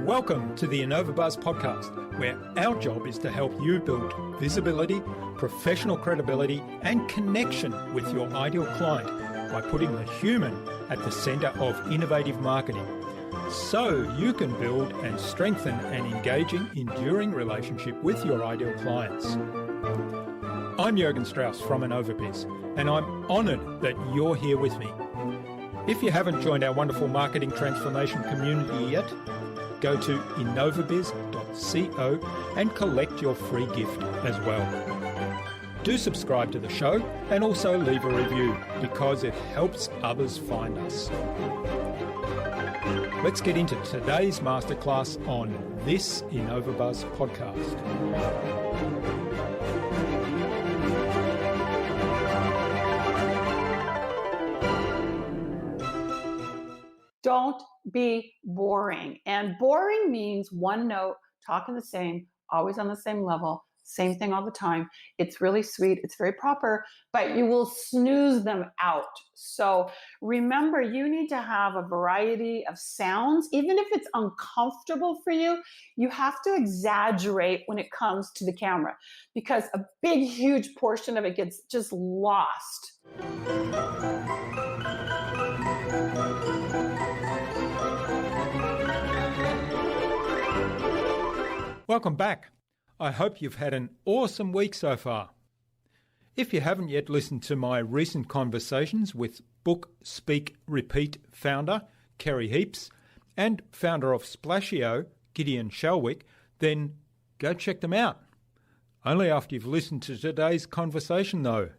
Welcome to the InnovaBuzz podcast, where our job is to help you build visibility, professional credibility, and connection with your ideal client by putting the human at the center of innovative marketing, so you can build and strengthen an engaging, enduring relationship with your ideal clients. I'm Jürgen Strauss from InnovaBuzz, and I'm honored that you're here with me. If you haven't joined our wonderful marketing transformation community yet, go to innovabiz.co and collect your free gift as well. Do subscribe to the show and also leave a review because it helps others find us. Let's get into today's masterclass on this InnovaBuzz podcast. Don't be boring. And boring means one note, talking the same, always on the same level, same thing all the time. It's really sweet. It's very proper, but you will snooze them out. So remember, you need to have a variety of sounds. Even if it's uncomfortable for you, you have to exaggerate when it comes to the camera because a big, huge portion of it gets just lost. Welcome back. I hope you've had an awesome week so far. If you haven't yet listened to my recent conversations with Book, Speak, Repeat founder Kerry Heaps and founder of Splashio, Gideon Shelwick, then go check them out. Only after you've listened to today's conversation though.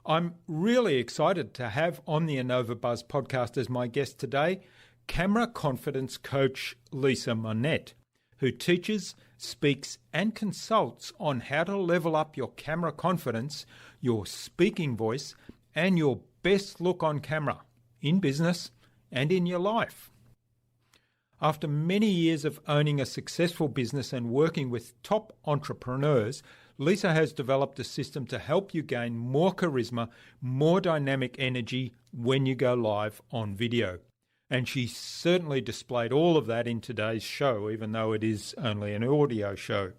I'm really excited to have on the InnovaBuzz podcast as my guest today, camera confidence coach Lisa Monette, who teaches, speaks, and consults on how to level up your camera confidence, your speaking voice, and your best look on camera, in business and in your life. After many years of owning a successful business and working with top entrepreneurs, Lisa has developed a system to help you gain more charisma, more dynamic energy when you go live on video. And she certainly displayed all of that in today's show, even though it is only an audio show.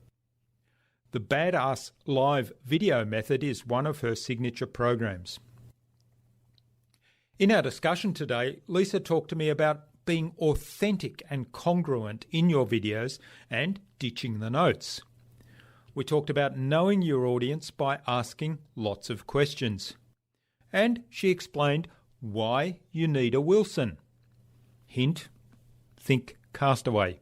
The Badass Live video method is one of her signature programs. In our discussion today, Lisa talked to me about being authentic and congruent in your videos and ditching the notes. We talked about knowing your audience by asking lots of questions. And she explained why you need a Wilson. Hint, think Castaway.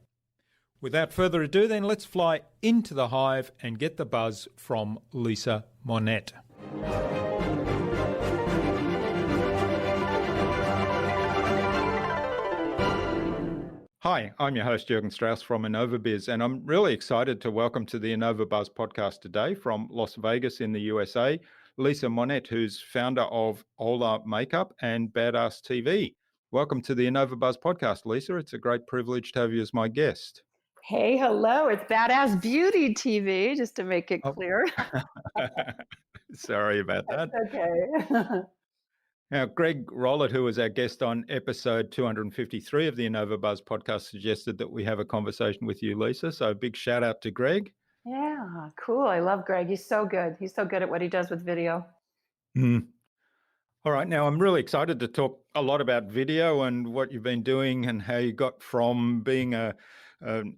Without further ado, then let's fly into the hive and get the buzz from Lisa Monette. Hi, I'm your host Jürgen Strauss from InnovaBuzz, and I'm really excited to welcome to the InnovaBuzz podcast today from Las Vegas in the USA, Lisa Monette, who's founder of Ola Makeup and Badass TV. Welcome to the InnovaBuzz podcast, Lisa. It's a great privilege to have you as my guest. Hey, hello. It's Badass Beauty TV, just to make it clear. Sorry about that. Okay. Now, Greg Rollett, who was our guest on episode 253 of the InnovaBuzz podcast, suggested that we have a conversation with you, Lisa. So a big shout out to Greg. Yeah, cool. I love Greg. He's so good. He's so good at what he does with video. All right. Now, I'm really excited to talk a lot about video and what you've been doing and how you got from being an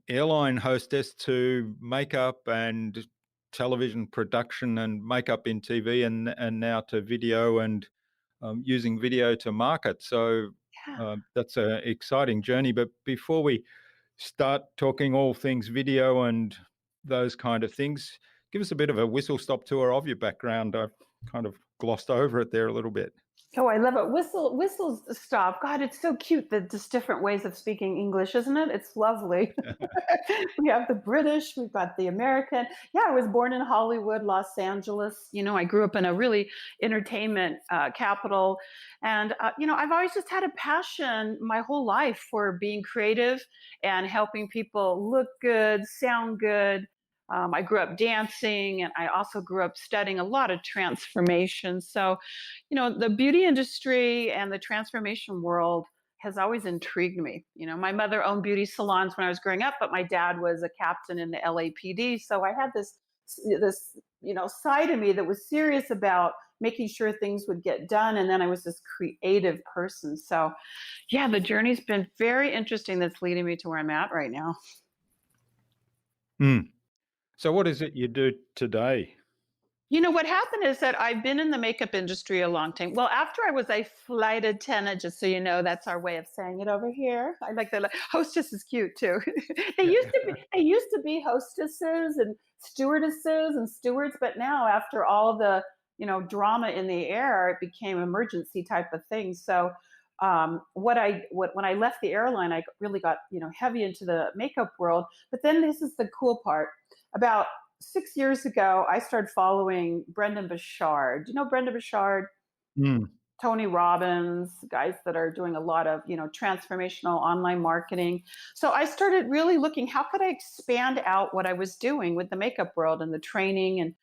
airline hostess to makeup and television production and makeup in TV and now to video and using video to market. So that's an exciting journey. But before we start talking all things video and those kind of things, give us a bit of a whistle-stop tour of your background. I've kind of glossed over it there a little bit. Oh, I love it. Whistle stop. God, it's so cute. Just different ways of speaking English, isn't it? It's lovely. We have the British, we've got the American. Yeah, I was born in Hollywood, Los Angeles. You know, I grew up in a really entertainment capital. And, I've always just had a passion my whole life for being creative and helping people look good, sound good, I grew up dancing, and I also grew up studying a lot of transformation. So, the beauty industry and the transformation world has always intrigued me. My mother owned beauty salons when I was growing up, but my dad was a captain in the LAPD. So I had this side of me that was serious about making sure things would get done. And then I was this creative person. So yeah, the journey's been very interesting that's leading me to where I'm at right now. Mm. So what is it you do today? What happened is that I've been in the makeup industry a long time. Well, after I was a flight attendant, just so you know, that's our way of saying it over here. I like the hostess is cute too. They used to be hostesses and stewardesses and stewards, but now after all the drama in the air, it became emergency type of thing. So when I left the airline, I really got heavy into the makeup world. But then this is the cool part. About 6 years ago, I started following Brendan Burchard. Do you know Brendan Burchard? Mm. Tony Robbins, guys that are doing a lot of transformational online marketing. So I started really looking, how could I expand out what I was doing with the makeup world and the training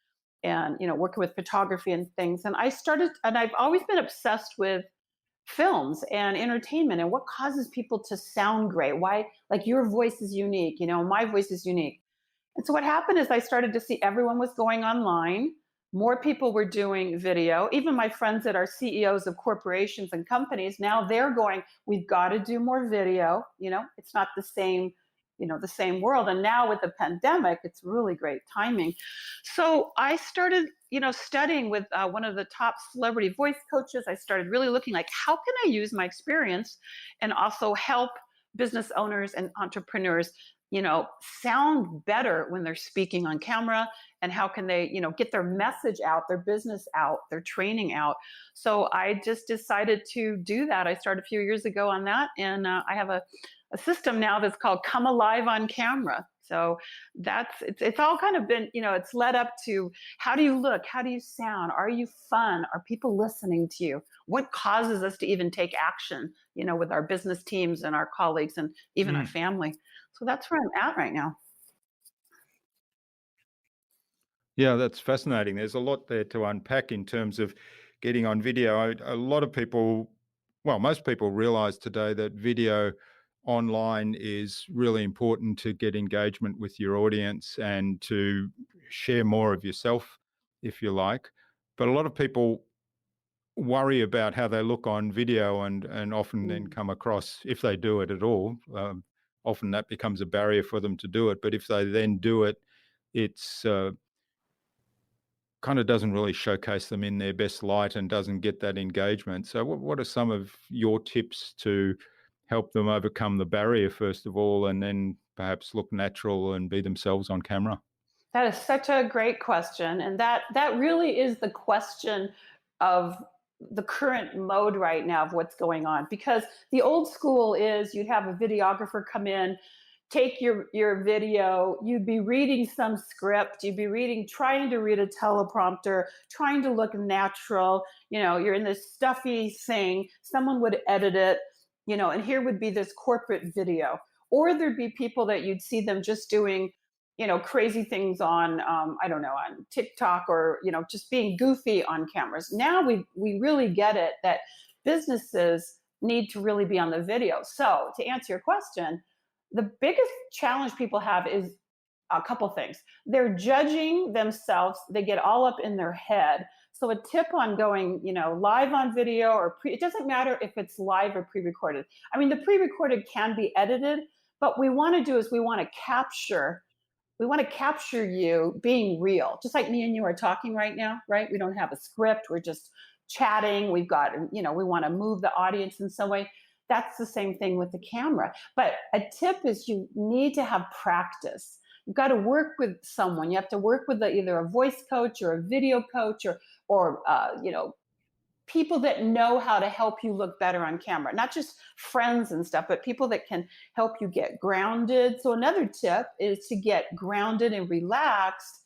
and working with photography and things. And I've always been obsessed with films and entertainment and what causes people to sound great. Why, like your voice is unique, my voice is unique. And so what happened is I started to see everyone was going online. More people were doing video. Even my friends that are CEOs of corporations and companies, now they're going, we've got to do more video. It's not the same, the same world. And now with the pandemic, it's really great timing. So I started, studying with one of the top celebrity voice coaches. I started really looking like, how can I use my experience and also help business owners and entrepreneurs sound better when they're speaking on camera, and how can they, get their message out, their business out, their training out. So I just decided to do that. I started a few years ago on that, and I have a system now that's called Come Alive on Camera. So it's all kind of been, it's led up to, how do you look? How do you sound? Are you fun? Are people listening to you? What causes us to even take action, with our business teams and our colleagues and even our family? So that's where I'm at right now. Yeah, that's fascinating. There's a lot there to unpack in terms of getting on video. A lot of people, well, most people realize today that video online is really important to get engagement with your audience and to share more of yourself, if you like. But a lot of people worry about how they look on video and often then come across, if they do it at all, often that becomes a barrier for them to do it. But if they then do it, it's kind of doesn't really showcase them in their best light and doesn't get that engagement. So what are some of your tips to help them overcome the barrier, first of all, and then perhaps look natural and be themselves on camera? That is such a great question. And that really is the question of the current mode right now of what's going on. Because the old school is you'd have a videographer come in, take your video, you'd be reading some script, you'd be trying to read a teleprompter, trying to look natural, you're in this stuffy thing, someone would edit it, and here would be this corporate video. Or there'd be people that you'd see them just doing, crazy things on, I don't know, on TikTok, or, just being goofy on cameras. Now we really get it that businesses need to really be on the video. So to answer your question, the biggest challenge people have is a couple things. They're judging themselves. They get all up in their head. So a tip on going, live on video or it doesn't matter if it's live or pre-recorded. I mean, the pre-recorded can be edited, but we want to do is we want to capture you being real, just like me and you are talking right now, right? We don't have a script. We're just chatting. We've got, we want to move the audience in some way. That's the same thing with the camera. But a tip is you need to have practice. You've got to work with someone. You have to work with either a voice coach or a video coach or people that know how to help you look better on camera. Not just friends and stuff, but people that can help you get grounded. So another tip is to get grounded and relaxed,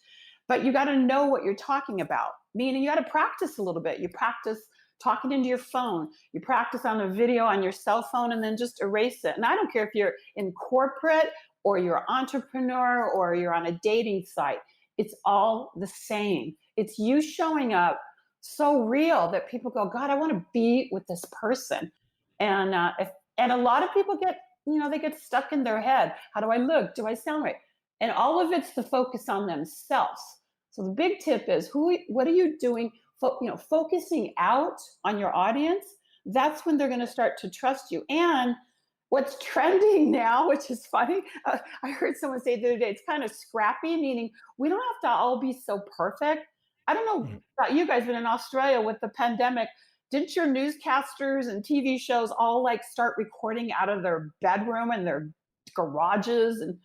but you got to know what you're talking about. Meaning you got to practice a little bit. You practice talking into your phone, you practice on a video on your cell phone, and then just erase it. And I don't care if you're in corporate or you're an entrepreneur, or you're on a dating site. It's all the same. It's you showing up so real that people go, God, I want to be with this person. And a lot of people get, they get stuck in their head. How do I look? Do I sound right? And all of it's the focus on themselves. So the big tip is, what are you doing? Focusing out on your audience. That's when they're going to start to trust you. And what's trending now, which is funny, I heard someone say the other day, it's kind of scrappy, meaning we don't have to all be so perfect. I don't know about you guys, but in Australia with the pandemic, didn't your newscasters and TV shows all like start recording out of their bedroom and their garages? And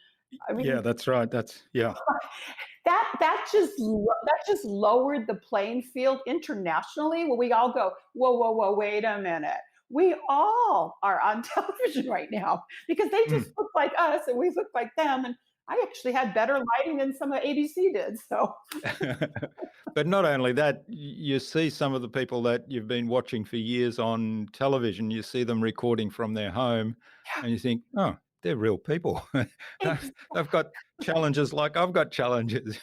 I mean, Yeah, that's right. Yeah. that just lowered the playing field internationally, where we all go, whoa, wait a minute. We all are on television right now because they just look like us and we look like them. And I actually had better lighting than some of ABC did. So, but not only that, you see some of the people that you've been watching for years on television, you see them recording from their home and you think, oh, they're real people. They've got challenges like I've got challenges.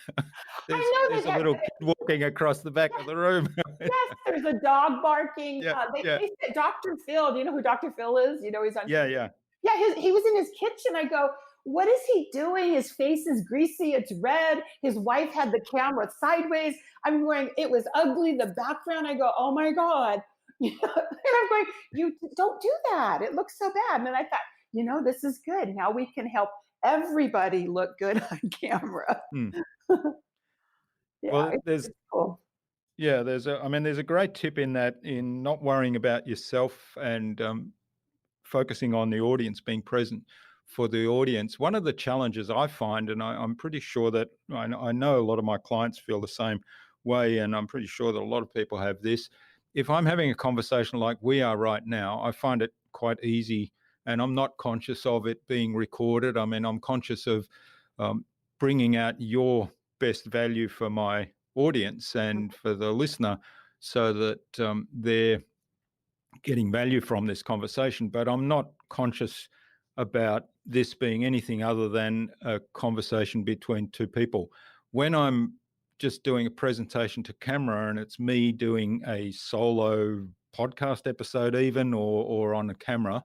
There's a little kid walking across the back of the room. Yes, there's a dog barking. They said Dr. Phil, do you know who Dr. Phil is? He's on. Yeah. Yeah, he was in his kitchen. I go, what is he doing? His face is greasy. It's red. His wife had the camera sideways. I'm going, it was ugly. The background, I go, oh my God. And I'm going, you don't do that. It looks so bad. And then I thought, this is good. Now we can help everybody look good on camera. Well, there's cool. Yeah, there's a great tip in that, in not worrying about yourself and focusing on the audience, being present for the audience. One of the challenges I find, and I'm pretty sure that I know a lot of my clients feel the same way, and I'm pretty sure that a lot of people have this. If I'm having a conversation like we are right now, I find it quite easy, and I'm not conscious of it being recorded. I'm conscious of bringing out your best value for my audience and for the listener, so that they're getting value from this conversation. But I'm not conscious about this being anything other than a conversation between two people. When I'm just doing a presentation to camera and it's me doing a solo podcast episode even, or on a camera,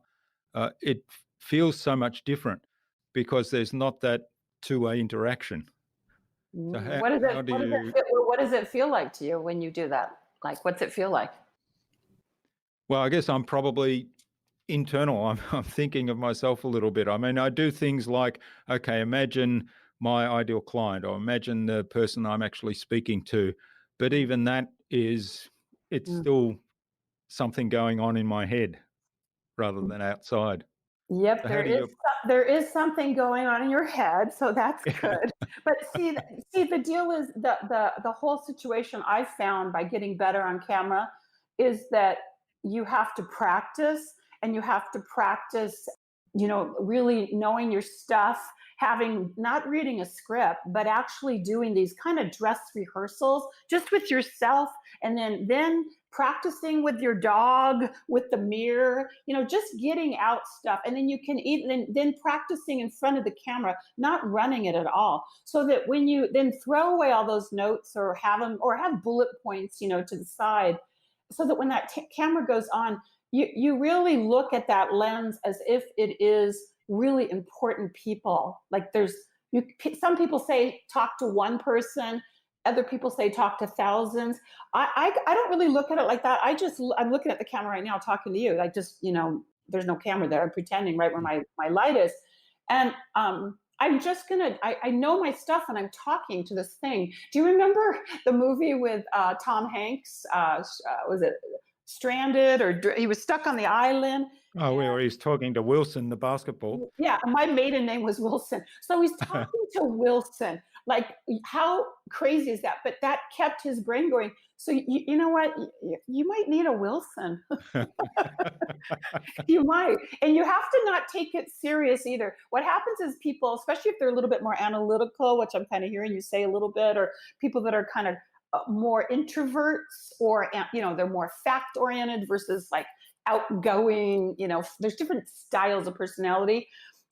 it feels so much different because there's not that two-way interaction. So what does it feel like to you when you do that? Like, what's it feel like? Well, I guess I'm probably internal. I'm thinking of myself a little bit. I do things like, okay, imagine my ideal client, or imagine the person I'm actually speaking to. But even that it's still something going on in my head rather than outside. Yep, So there is something going on in your head, so that's good. But see, the deal is the whole situation I found by getting better on camera is that you have to practice, and you have to practice, really knowing your stuff, not reading a script, but actually doing these kind of dress rehearsals just with yourself, and then practicing with your dog, with the mirror, just getting out stuff. And then you can then practicing in front of the camera, not running it at all. So that when you then throw away all those notes, or have bullet points, to the side, so that when that camera goes on, you really look at that lens as if it is really important people. Like some people say talk to one person, other people say talk to thousands. I don't really look at it like that. I'm looking at the camera right now talking to you. Like, just, there's no camera there. I'm pretending right where my light is. And I'm just I know my stuff, and I'm talking to this thing. Do you remember the movie with Tom Hanks? Was it Stranded, or he was stuck on the island? Oh, where he's talking to Wilson, the basketball. Yeah, my maiden name was Wilson. So he's talking to Wilson. Like, how crazy is that? But that kept his brain going. So you know what? You might need a Wilson. You might. And you have to not take it serious either. What happens is people, especially if they're a little bit more analytical, which I'm kind of hearing you say a little bit, or people that are kind of more introverts, or, they're more fact oriented versus like outgoing, there's different styles of personality.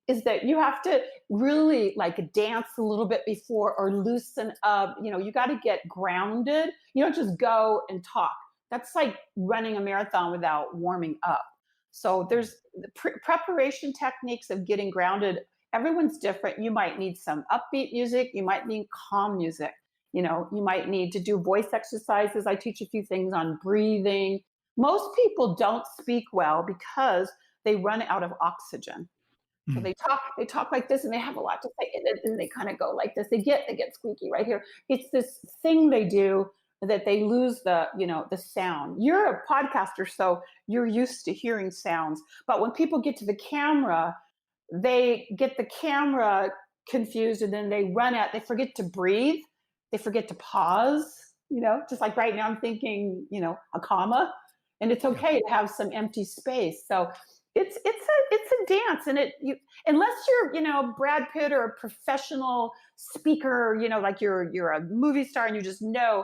is that you have to really like dance a little bit before or loosen up. You got to get grounded. You don't just go and talk. That's like running a marathon without warming up. So there's the preparation techniques of getting grounded. Everyone's different. You might need some upbeat music. You might need calm music. You might need to do voice exercises. I teach a few things on breathing. Most people don't speak well because they run out of oxygen. So Mm. they talk like this and they have a lot to say and they kind of go like this. They get squeaky right here. It's this thing they do that they lose the sound. You're a podcaster, so you're used to hearing sounds. But when people get to the camera, they get the camera confused and then they forget to breathe. They forget to pause, just like right now I'm thinking, a comma, and it's Yeah. okay to have some empty space. So it's a dance, and unless you're Brad Pitt or a professional speaker, like you're a movie star and you just know,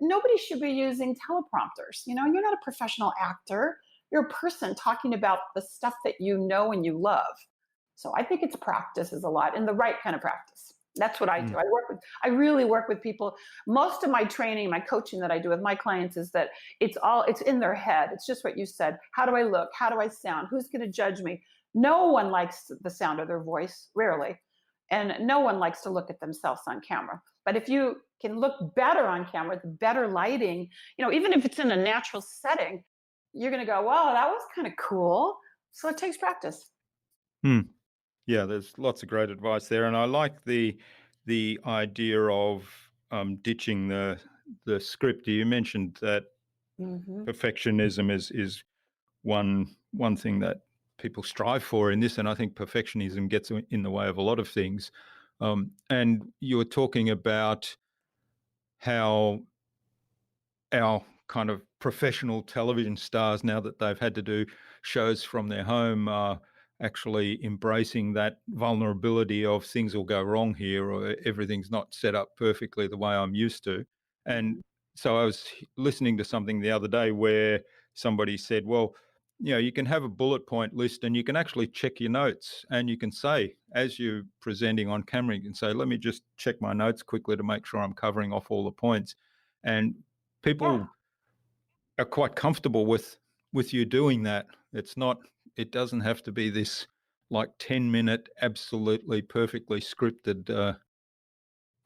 nobody should be using teleprompters. You're not a professional actor. You're a person talking about the stuff that you know and you love. So I think it's practice is a lot, and the right kind of practice. That's what I do. Mm. I really work with people. Most of my training, my coaching that I do with my clients is that it's in their head. It's just what you said. How do I look? How do I sound? Who's going to judge me? No one likes the sound of their voice, rarely. And no one likes to look at themselves on camera. But if you can look better on camera, with better lighting, even if it's in a natural setting, you're going to go, wow, that was kind of cool. So it takes practice. Mm. Yeah, there's lots of great advice there, and I like the idea of ditching the script. You mentioned that Mm-hmm. perfectionism is one thing that people strive for in this, and I think perfectionism gets in the way of a lot of things. And you were talking about how our kind of professional television stars, now that they've had to do shows from their home, are actually embracing that vulnerability of things will go wrong here, or everything's not set up perfectly the way I'm used to. And so I was listening to something the other day where somebody said, well, you can have a bullet point list and you can actually check your notes, and you can say, as you're presenting on camera, you can say, let me just check my notes quickly to make sure I'm covering off all the points. And Yeah. people are quite comfortable with you doing that. It doesn't have to be this like 10-minute, absolutely perfectly scripted.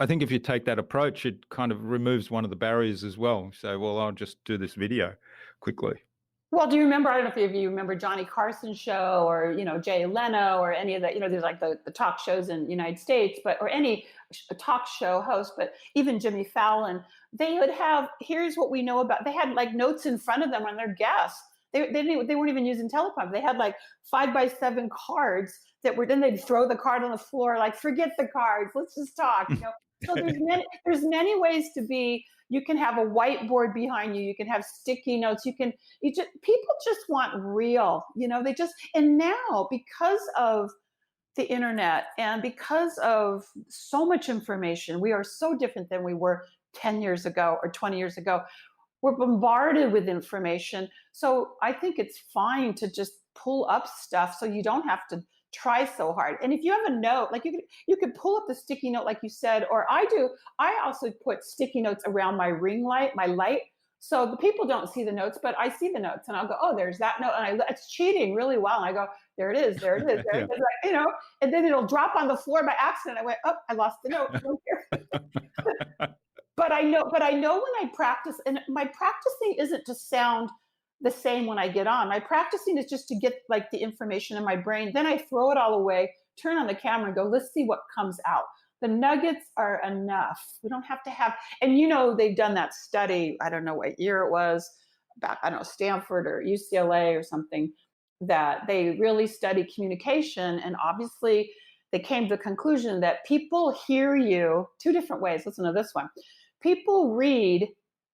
I think if you take that approach, it kind of removes one of the barriers as well. So, well, I'll just do this video quickly. Well, do you remember? I don't know if you remember Johnny Carson's show, or Jay Leno, or any of the there's like the talk shows in the United States, or any talk show host, but even Jimmy Fallon, they would have, here's what we know about. They had like notes in front of them on their guests. They weren't even using teleprompter. They had like 5x7 cards that were, then they'd throw the card on the floor, like forget the cards, let's just talk. So there's many ways to be. You can have a whiteboard behind you. You can have sticky notes. People just want real, and now because of the internet and because of so much information, we are so different than we were 10 years ago or 20 years ago. We're bombarded with information. So I think it's fine to just pull up stuff so you don't have to try so hard. And if you have a note, like you could pull up the sticky note like you said, or I do. I also put sticky notes around my ring light, my light. So the people don't see the notes, but I see the notes and I'll go, oh, there's that note. And it's cheating really well. And I go, there it is, there it is, there Yeah. it is. Like, and then it'll drop on the floor by accident. I went, oh, I lost the note. But I know when I practice, and my practicing isn't to sound the same when I get on. My practicing is just to get like the information in my brain. Then I throw it all away, turn on the camera and go, let's see what comes out. The nuggets are enough. We don't have to have, and they've done that study, I don't know what year it was, about, I don't know, Stanford or UCLA or something, that they really study communication. And obviously they came to the conclusion that people hear you two different ways. Listen to this one. People read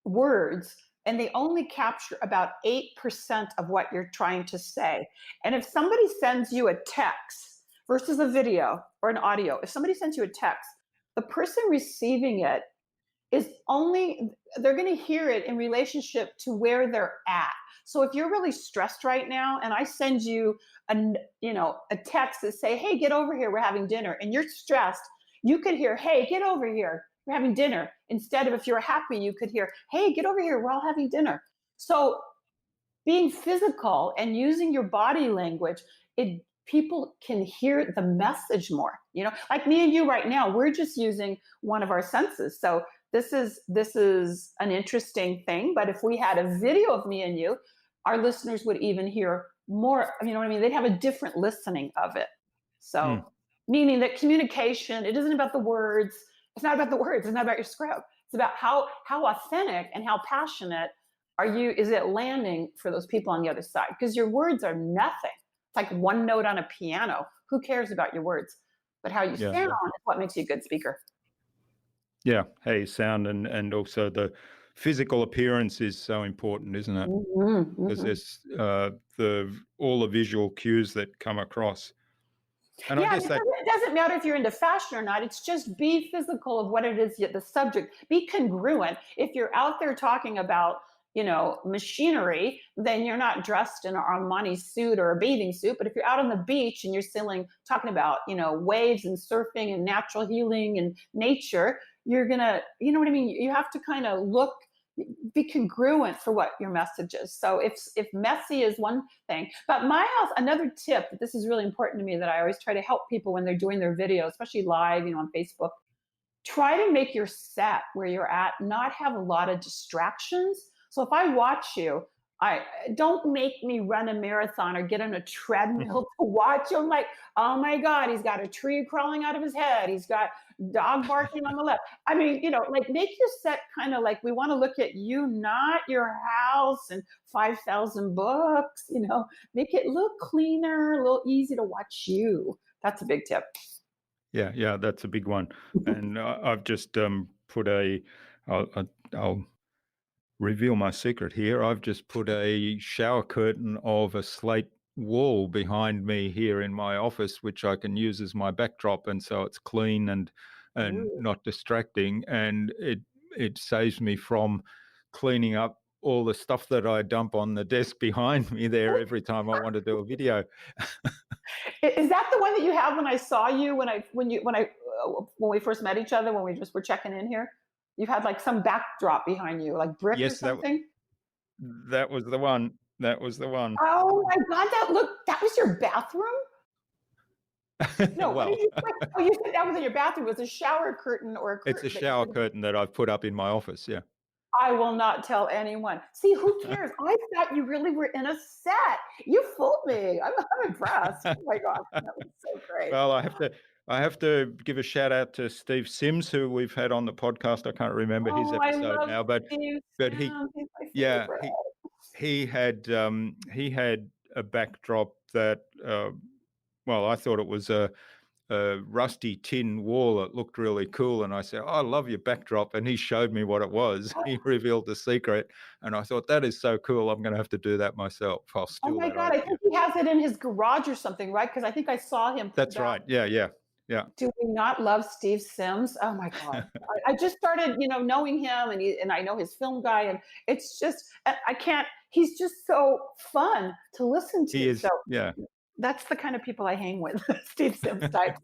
words and they only capture about 8% of what you're trying to say. And if somebody sends you a text versus a video or an audio, if somebody sends you a text, the person receiving it is only, they're going to hear it in relationship to where they're at. So if you're really stressed right now and I send you a text that say, hey, get over here, we're having dinner, and you're stressed, you could hear, hey, get over here, we're having dinner. Instead of, if you're happy, you could hear, hey, get over here, we're all having dinner. So being physical and using your body language, it people can hear the message more. Like me and you right now, we're just using one of our senses. So this is an interesting thing. But if we had a video of me and you, our listeners would even hear more. You know what I mean? They'd have a different listening of it. So, meaning that communication, it isn't about the words. It's not about the words. It's not about your script. It's about how authentic and how passionate is it landing for those people on the other side? Because your words are nothing. It's like one note on a piano. Who cares about your words? But how you sound is what makes you a good speaker. Yeah, how you sound, and also the physical appearance is so important, isn't it? Because there's all the visual cues that come across. And I guess it doesn't matter if you're into fashion or not. It's just be physical of what it is, the subject. Be congruent. If you're out there talking about, machinery, then you're not dressed in an Armani suit or a bathing suit. But if you're out on the beach and you're talking about, waves and surfing and natural healing and nature, you're gonna, you know what I mean? You have to kind of be congruent for what your message is. So if messy is one thing, but another tip, this is really important to me, that I always try to help people when they're doing their videos, especially live, on Facebook, try to make your set where you're at, not have a lot of distractions. So if I watch you, don't make me run a marathon or get on a treadmill to watch him. Like, oh my God, he's got a tree crawling out of his head. He's got dog barking on the left. I mean, like make your set kind of like, we want to look at you, not your house and 5,000 books, make it look cleaner, a little easy to watch you. That's a big tip. Yeah, that's a big one. And I've just put I'll reveal my secret here. I've just put a shower curtain of a slate wall behind me here in my office, which I can use as my backdrop, and so it's clean and not distracting, and it saves me from cleaning up all the stuff that I dump on the desk behind me there every time I want to do a video. Is that the one that you have when I saw you when we first met each other, when we just were checking in here? You had like some backdrop behind you, like brick or something? That was the one. That was the one. Oh my God, that was your bathroom? No, what did you say? Oh, you said that was in your bathroom. It was a shower curtain or a curtain. It's a shower curtain that I've put up in my office, yeah. I will not tell anyone. See, who cares? I thought you really were in a set. You fooled me. I'm impressed. Oh my God, that was so great. Well, I have to give a shout out to Steve Sims, who we've had on the podcast. I can't remember his episode now, but he had a backdrop that I thought it was a rusty tin wall that looked really cool, and I said, I love your backdrop, and he showed me what it was. He revealed the secret, and I thought, that is so cool, I'm going to have to do that myself. I'll steal that. Oh my God, I think he has it in his garage or something, right? Because I think I saw him. That's right. Yeah. Do we not love Steve Sims? Oh my God. I just started, knowing him, and I know his film guy, and it's just, he's just so fun to listen to. He is, so, yeah. That's the kind of people I hang with, Steve Sims type.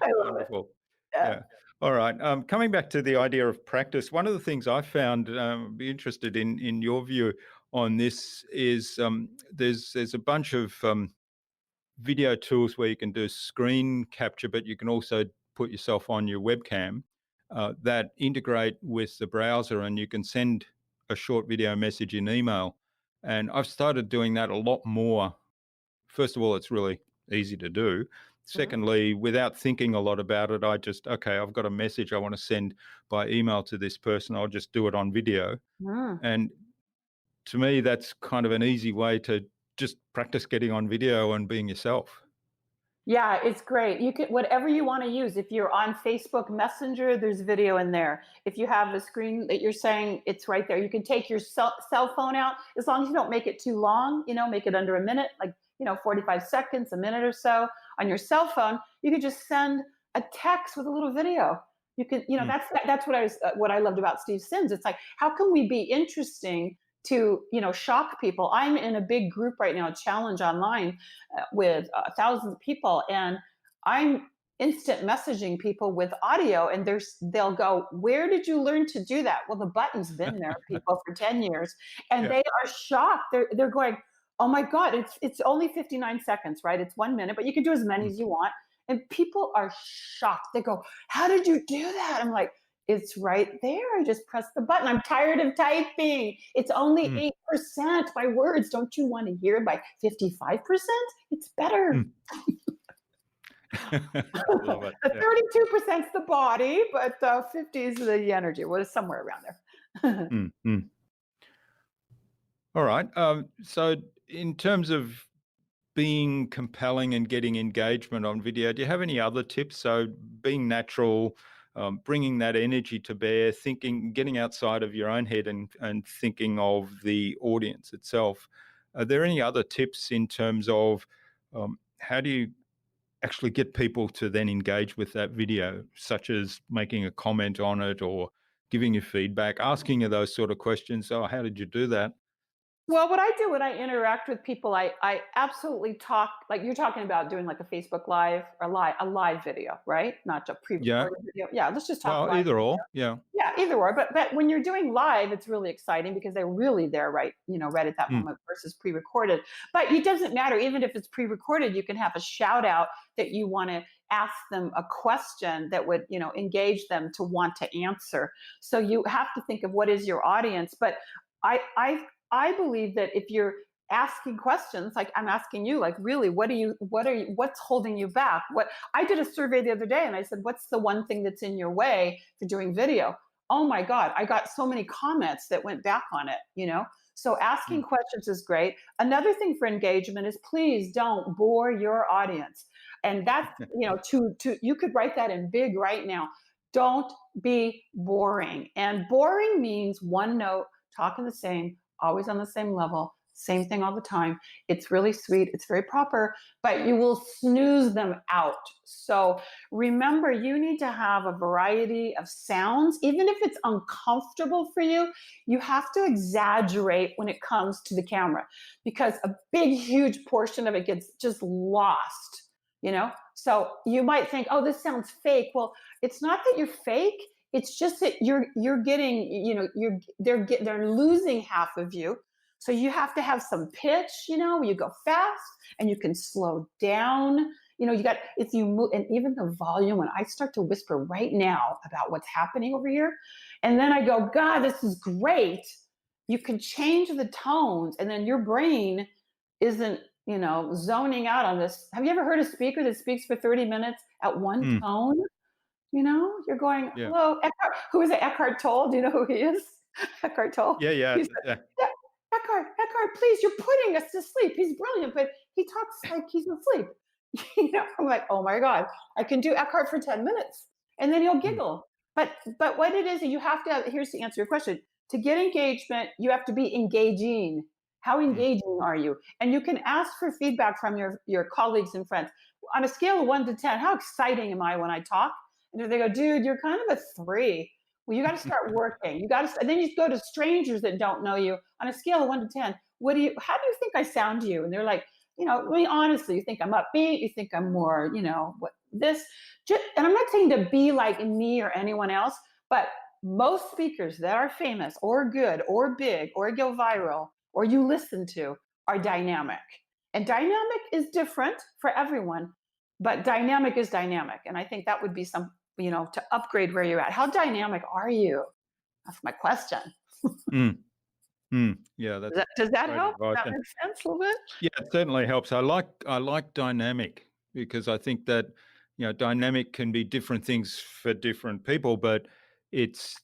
I love Wonderful. It. Yeah. All right. Coming back to the idea of practice, one of the things I found, be interested in your view on this, is there's a bunch of video tools where you can do screen capture, but you can also put yourself on your webcam that integrate with the browser, and you can send a short video message in email. And I've started doing that a lot more. First of all, it's really easy to do. Secondly, without thinking a lot about it, I've got a message I want to send by email to this person. I'll just do it on video. And to me, that's kind of an easy way to just practice getting on video and being yourself. Yeah, it's great. You can, whatever you want to use. If you're on Facebook Messenger, there's video in there. If you have the screen that you're saying, it's right there. You can take your cell phone out, as long as you don't make it too long, make it under a minute, like 45 seconds, a minute or so on your cell phone. You could just send a text with a little video. You can, mm, that's what I loved about Steve Sims. It's like, how can we be interesting to, shock people? I'm in a big group right now, challenge online, with thousands of people, and I'm instant messaging people with audio, and they'll go, "Where did you learn to do that?" Well, the button's been there, people, for 10 years, and yeah, they are shocked. They're going, "Oh my God, it's only 59 seconds, right? It's 1 minute, but you can do as many mm, as you want." And people are shocked. They go, "How did you do that?" I'm like, "It's right there. I just pressed the button. I'm tired of typing. It's only mm, 8% my words. Don't you want to hear by 55%? It's better." mm. Love it. The Yeah. 32% is the body, but 50 is the energy. What is somewhere around there? Mm, mm. All right. So in terms of being compelling and getting engagement on video, do you have any other tips? So being natural, bringing that energy to bear, thinking, getting outside of your own head and thinking of the audience itself. Are there any other tips in terms of how do you actually get people to then engage with that video, such as making a comment on it or giving you feedback, asking you those sort of questions? Oh, how did you do that? Well, what I do when I interact with people, I absolutely talk, like you're talking about doing like a Facebook Live or a live video, right? Not just Yeah. pre-recorded video. Yeah, let's just talk Well, live either video. or. Yeah. Yeah, either or. But when you're doing live, it's really exciting because they're really there, right? Right at that Mm, moment versus pre-recorded. But it doesn't matter. Even if it's pre-recorded, you can have a shout out that you want to ask them a question that would, engage them to want to answer. So you have to think of what is your audience. But I I I believe that if you're asking questions like I'm asking you, like, really, what's holding you back? What I did a survey the other day and I said, what's the one thing that's in your way for doing video? Oh my God, I got so many comments that went back on it. So asking mm, questions is great. Another thing for engagement is, please don't bore your audience. And that's, to you could write that in big right now. Don't be boring. And boring means one note, talking the same, always on the same level, same thing all the time. It's really sweet, it's very proper, but you will snooze them out. So remember, you need to have a variety of sounds. Even if it's uncomfortable for you, you have to exaggerate when it comes to the camera because a big, huge portion of it gets just lost. So you might think, oh, this sounds fake. Well, it's not that you're fake. It's just that you're getting, they're losing half of you. So you have to have some pitch, you go fast and you can slow down. You got, if you move, and even the volume, when I start to whisper right now about what's happening over here, and then I go, God, this is great. You can change the tones, and then your brain isn't, zoning out on this. Have you ever heard a speaker that speaks for 30 minutes at one mm. tone? You're going, Yeah. hello, Eckhart. Who is it? Eckhart Tolle. Do you know who he is? Eckhart Tolle. Yeah. Yeah. He's Yeah. yeah, Eckhart, please, you're putting us to sleep. He's brilliant, but he talks like he's asleep. I'm like, oh my God, I can do Eckhart for 10 minutes. And then he'll Mm, giggle. But what it is, you have to have, here's to answer your question. To get engagement, you have to be engaging. How mm, engaging are you? And you can ask for feedback from your colleagues and friends. On a scale of 1 to 10, how exciting am I when I talk? And if they go, dude, you're kind of a 3. Well, you got to start working. And then you go to strangers that don't know you on a scale of 1 to 10. How do you think I sound to you? And they're like, really honestly, you think I'm upbeat? You think I'm more, what this? And I'm not saying to be like me or anyone else, but most speakers that are famous or good or big or go viral or you listen to are dynamic. And dynamic is different for everyone, but dynamic is dynamic. And I think that would be some, to upgrade where you're at. How dynamic are you? That's my question. mm, mm. Yeah, Does that's that great help? Does advice. that And make sense a little bit? yeah, it certainly helps. I like dynamic because I think that dynamic can be different things for different people, but it's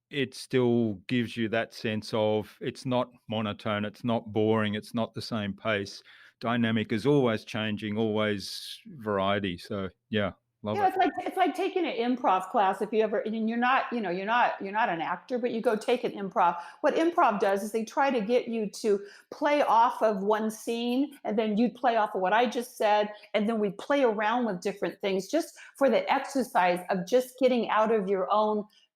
it still gives you that sense of it's not monotone, it's not boring, it's not the same pace. Dynamic is always changing, always variety. So yeah. Love Yeah, it. it's like taking an improv class if you ever and you're not, you're not an actor, but you go take an improv. What improv does is they try to get you to play off of one scene and then you play off of what I just said and then we play around with different things just for the exercise of just getting out of you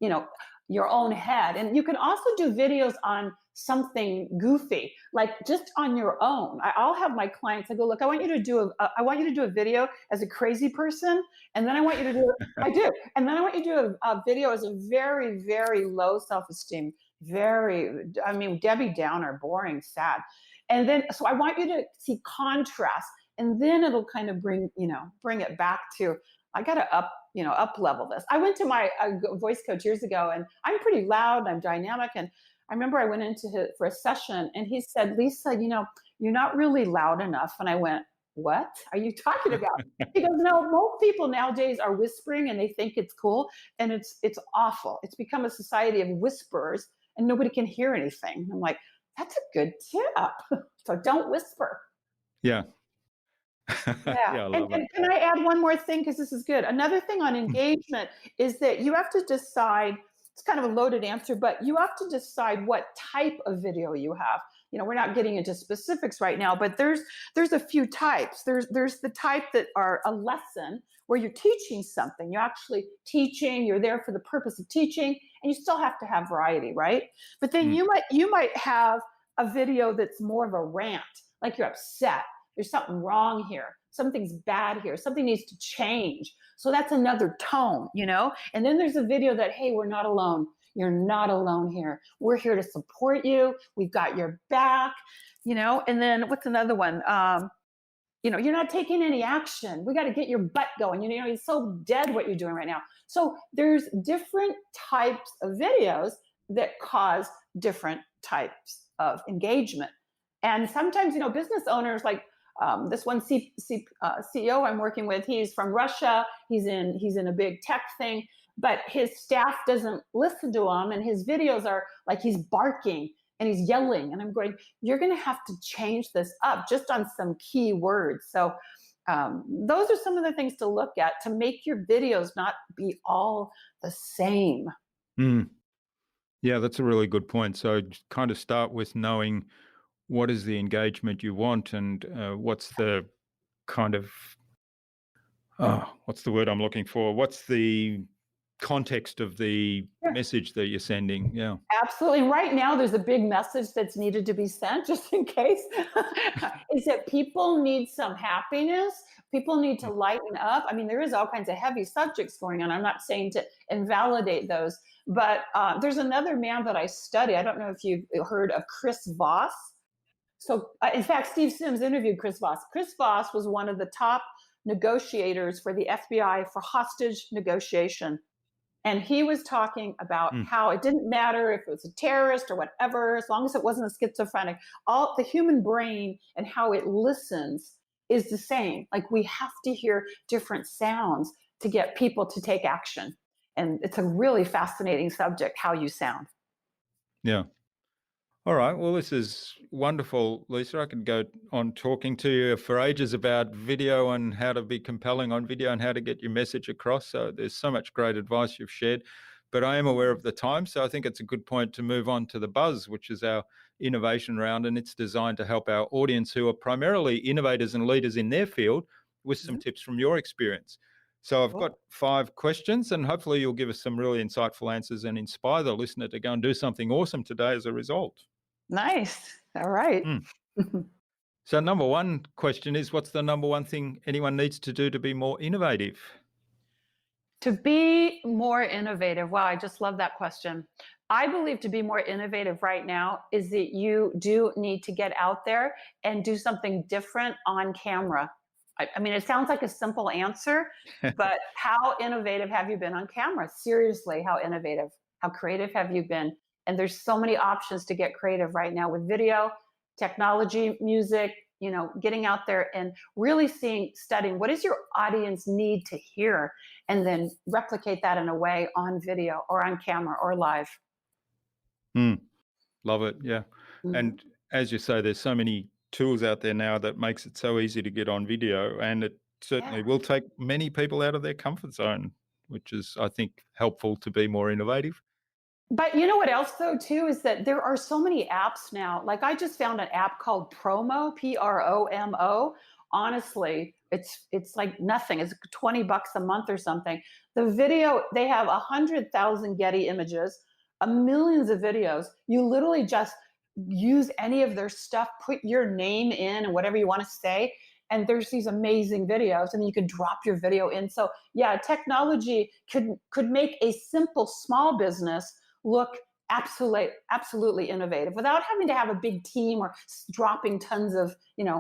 know, your own head. And you can also do videos on something goofy, like just on your own. I'll have my clients, I go, look, I want you to do a video as a crazy person and then I want you to do I do. And then I want you to do a video as a very, very low self-esteem, I mean, Debbie Downer, boring, sad. And then, so I want you to see contrast and then it'll kind of bring it back to, I got to up level this. I went to my voice coach years ago and I'm pretty loud and I'm dynamic. And I remember I went for a session and he said, Lisa, you're not really loud enough. And I went, what are you talking about? He goes, no, most people nowadays are whispering and they think it's cool. And it's awful. It's become a society of whisperers and nobody can hear anything. I'm like, that's a good tip. So don't whisper. Yeah. Yeah. Yeah, I And, love it. and can I add one more thing? Because this is good. Another thing on engagement is that you have to decide, it's kind of a loaded answer, but you have to decide what type of video you have. We're not getting into specifics right now, but there's a few types. There's the type that are a lesson where you're teaching something. You're actually teaching, you're there for the purpose of teaching, and you still have to have variety, right? But then Mm. you might have a video that's more of a rant, like you're upset. There's something wrong here. Something's bad here. Something needs to change. So that's another tone, And then there's a video that, hey, we're not alone. You're not alone here. We're here to support you. We've got your back, And then what's another one? You're not taking any action. We got to get your butt going. It's so dead what you're doing right now. So there's different types of videos that cause different types of engagement. And sometimes, business owners like this one CEO I'm working with, he's from Russia. He's in a big tech thing, but his staff doesn't listen to him, and his videos are like he's barking and he's yelling. And I'm going, you're going to have to change this up just on some key words. So those are some of the things to look at to make your videos not be all the same. Mm. Yeah, that's a really good point. So kind of start with knowing what is the engagement you want and what's the kind of, what's the word I'm looking for? What's the context of the Sure. message that you're sending? Yeah. Absolutely. Right now, there's a big message that's needed to be sent, just in case, is that people need some happiness. People need to lighten up. I mean, there is all kinds of heavy subjects going on. I'm not saying to invalidate those, but there's another man that I study. I don't know if you've heard of Chris Voss. So, in fact, Steve Sims interviewed Chris Voss. Chris Voss was one of the top negotiators for the FBI for hostage negotiation. And he was talking about how it didn't matter if it was a terrorist or whatever, as long as it wasn't a schizophrenic, all the human brain and how it listens is the same. Like we have to hear different sounds to get people to take action. And it's a really fascinating subject, how you sound. Yeah. All right. Well, this is wonderful, Lisa. I could go on talking to you for ages about video and how to be compelling on video and how to get your message across. So there's so much great advice you've shared, but I am aware of the time. So I think it's a good point to move on to the Buzz, which is our innovation round. And it's designed to help our audience who are primarily innovators and leaders in their field with some tips from your experience. So I've got 5 questions and hopefully you'll give us some really insightful answers and inspire the listener to go and do something awesome today as a result. Nice. All right. So number 1 question is, what's the number 1 thing anyone needs to do to be more innovative? To be more innovative. Wow, I just love that question. I believe to be more innovative right now is that you do need to get out there and do something different on camera. I mean, it sounds like a simple answer, but how innovative have you been on camera? Seriously, how innovative, how creative have you been? And there's so many options to get creative right now with video, technology, music, getting out there and really studying what does your audience need to hear, and then replicate that in a way on video or on camera or live. Love it. Yeah. And as you say, there's so many tools out there now that makes it so easy to get on video, and it certainly Yeah. will take many people out of their comfort zone, which is, I think, helpful to be more innovative. But you know what else though too is that there are so many apps now. Like I just found an app called Promo, Promo. Honestly, it's like nothing. It's $20 a month or something. The video, they have 100,000 Getty images, millions of videos. You literally just use any of their stuff, put your name in and whatever you want to say. And there's these amazing videos, and you can drop your video in. So yeah, technology could make a simple small business look absolutely innovative without having to have a big team or dropping tons of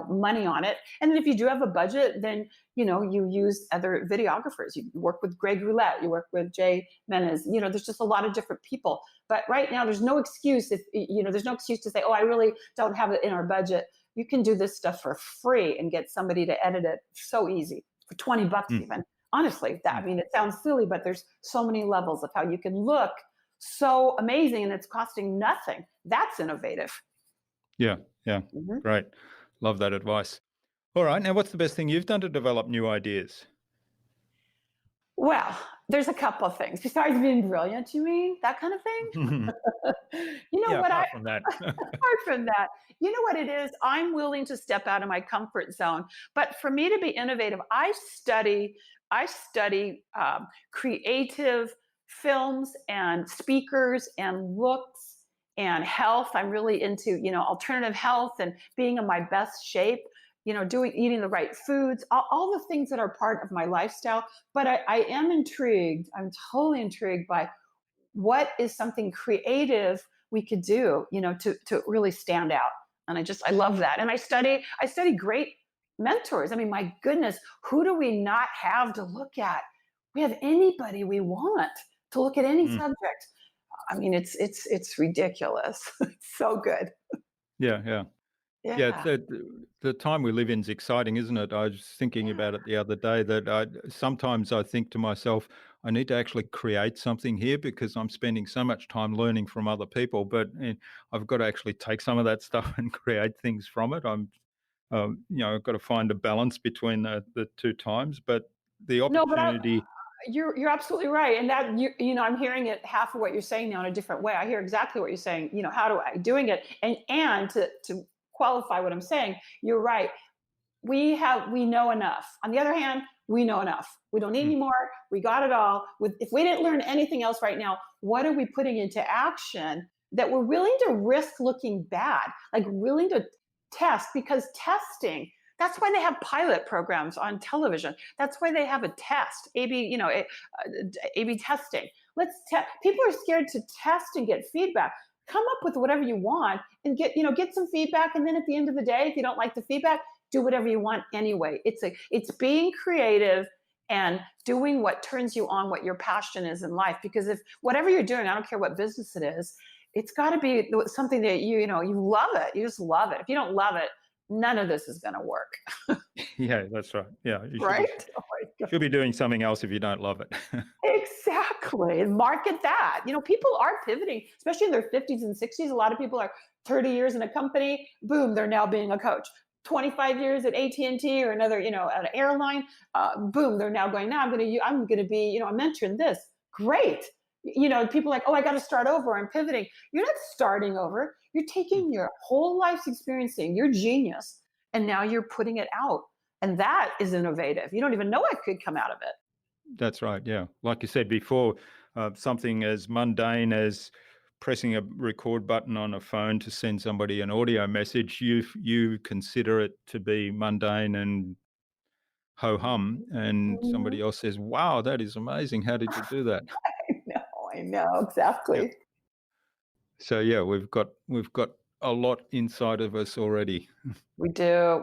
money on it. And then if you do have a budget, then you use other videographers. You work with Greg Roulette, you work with Jay Menes. There's just a lot of different people. But right now there's no excuse if there's no excuse to say, oh, I really don't have it in our budget. You can do this stuff for free and get somebody to edit it so easy for $20 even. Honestly, it sounds silly, but there's so many levels of how you can look so amazing and it's costing nothing. That's innovative. Yeah. Mm-hmm. Great. Love that advice. All right. Now, what's the best thing you've done to develop new ideas? Well, there's a couple of things. Besides being brilliant, you mean? That kind of thing? Apart from that. Apart from that, you know what it is? I'm willing to step out of my comfort zone. But for me to be innovative, I study creative films and speakers and looks and health. I'm really into, alternative health and being in my best shape, eating the right foods, all the things that are part of my lifestyle. But I am intrigued. I'm totally intrigued by what is something creative we could do, to really stand out. And I love that. And I study great mentors. I mean, my goodness, who do we not have to look at? We have anybody we want to look at any subject. I mean, it's ridiculous. It's so good. Yeah. The time we live in is exciting, isn't it? I was thinking about it the other day that sometimes I think to myself, I need to actually create something here because I'm spending so much time learning from other people, but I've got to actually take some of that stuff and create things from it. I've got to find a balance between the two times, but the No, but opportunity. you're absolutely right. And that I'm hearing it half of what you're saying now in a different way. I hear exactly what you're saying. How do I doing it? And to qualify what I'm saying, you're right. We know enough. On the other hand, we know enough. We don't need any more. We got it all. If we didn't learn anything else right now, what are we putting into action that we're willing to risk looking bad, like willing to test? Because testing, that's why they have pilot programs on television. That's why they have a test, A/B testing. People are scared to test and get feedback. Come up with whatever you want and get some feedback. And then at the end of the day, if you don't like the feedback, do whatever you want anyway. It's being creative and doing what turns you on, what your passion is in life. Because if whatever you're doing, I don't care what business it is, it's got to be something that you love it. You just love it. If you don't love it, none of this is going to work. Yeah, that's right. Yeah, you Right? should be doing something else if you don't love it. Exactly. And market that. People are pivoting, especially in their 50s and 60s. A lot of people are 30 years in a company. Boom, they're now being a coach. 25 years at AT&T or another, an airline. Boom, they're now going, now I'm going to be, a mentor in this. Great. People are like, oh, I got to start over. I'm pivoting. You're not starting over. You're taking your whole life's experiencing, your genius, and now you're putting it out. And that is innovative. You don't even know what could come out of it. That's right. Yeah. Like you said before, something as mundane as pressing a record button on a phone to send somebody an audio message, you consider it to be mundane and ho-hum, and somebody else says, wow, that is amazing. How did you do that? I know, exactly. Yep. So yeah, we've got a lot inside of us already. We do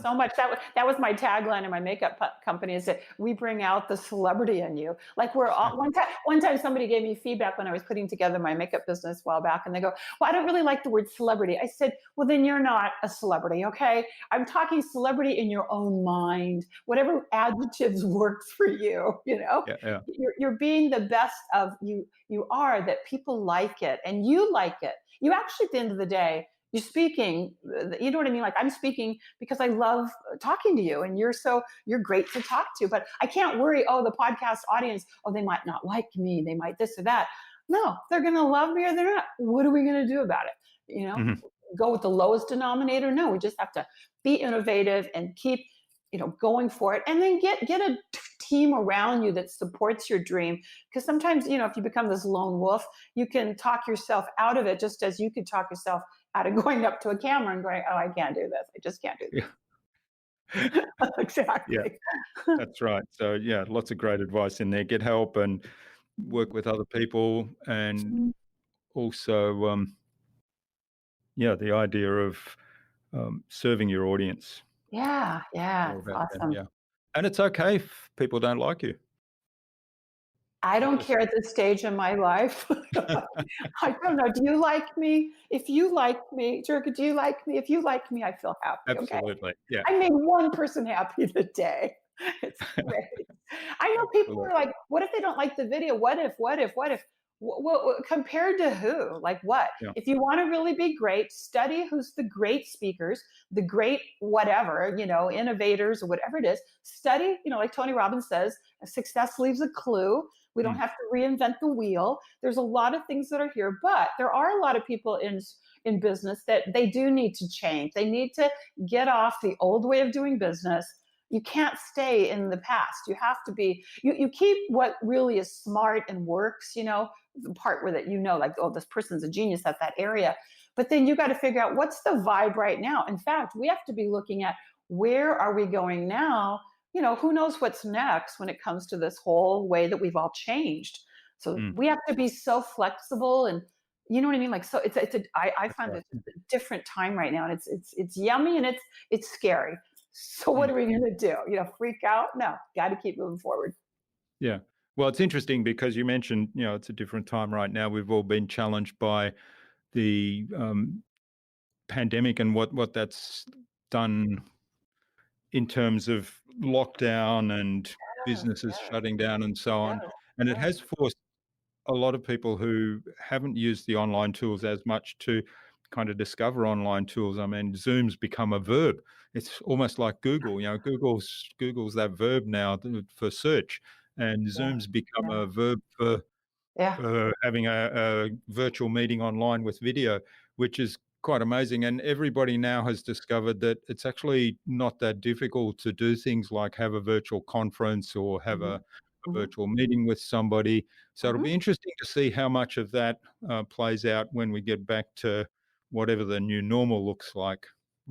so much. That was my tagline in my makeup company, is that we bring out the celebrity in you. Like we're all one time somebody gave me feedback when I was putting together my makeup business a while back, and they go, well, I don't really like the word celebrity. I said, well, then you're not a celebrity. Okay. I'm talking celebrity in your own mind, whatever adjectives works for you, Yeah. You're being the best of you are, that people like it and you like it. You actually, at the end of the day, You're speaking, you know what I mean? Like I'm speaking because I love talking to you and you're great to talk to, but I can't worry, oh, the podcast audience, oh, they might not like me. They might this or that. No, they're going to love me or they're not. What are we going to do about it? Mhm. Go with the lowest denominator? No, we just have to be innovative and keep, going for it. And then get a team around you that supports your dream. Because sometimes, if you become this lone wolf, you can talk yourself out of it, just as you could talk yourself out of going up to a camera and going, oh, I can't do this. I just can't do Yeah. this. Yeah, Exactly. that's right. So yeah, lots of great advice in there. Get help and work with other people, and also, yeah, the idea of serving your audience. Yeah, yeah, More it's about them, awesome. yeah. And it's okay if people don't like you. I It don't just care at this stage in my life. I don't know. Do you like me? If you like me, Jerka, do you like me? If you like me, I feel happy. Okay. absolutely, yeah, I made one person happy today. It's great. I know people absolutely, are like, what if they don't like the video? What if, what if, what if? Compared to who? Like what? yeah, If you want to really be great, study who's the great speakers, the great whatever, innovators or whatever it is. Study, like Tony Robbins says, success leaves a clue. We don't mm, have to reinvent the wheel. There's a lot of things that are here, but there are a lot of people in business that they do need to change. They need to get off the old way of doing business. You can't stay in the past. You have to be, you keep what really is smart and works, the part where that, like, oh, this person's a genius at that area. But then you got to figure out what's the vibe right now. In fact, we have to be looking at where are we going now? Who knows what's next when it comes to this whole way that we've all changed. So mm, we have to be so flexible and you know what I mean? Like, so I that's find right, it's a different time right now and it's yummy and it's scary. So what mm, are we going to do? Freak out? No, got to keep moving forward. yeah. Well, it's interesting because you mentioned, it's a different time right now. We've all been challenged by the pandemic and what that's done in terms of lockdown and Yes, businesses yes, shutting down and so on. yes, And it yes. has forced a lot of people who haven't used the online tools as much to kind of discover online tools. I mean, Zoom's become a verb. It's almost like Google. Google's that verb now for search, and Yeah, Zoom's become yeah, a verb for yeah. having a virtual meeting online with video, which is quite amazing. And everybody now has discovered that it's actually not that difficult to do things like have a virtual conference or have Hmm. a Hmm. virtual meeting with somebody. So it'll Hmm. be interesting to see how much of that plays out when we get back to whatever the new normal looks like.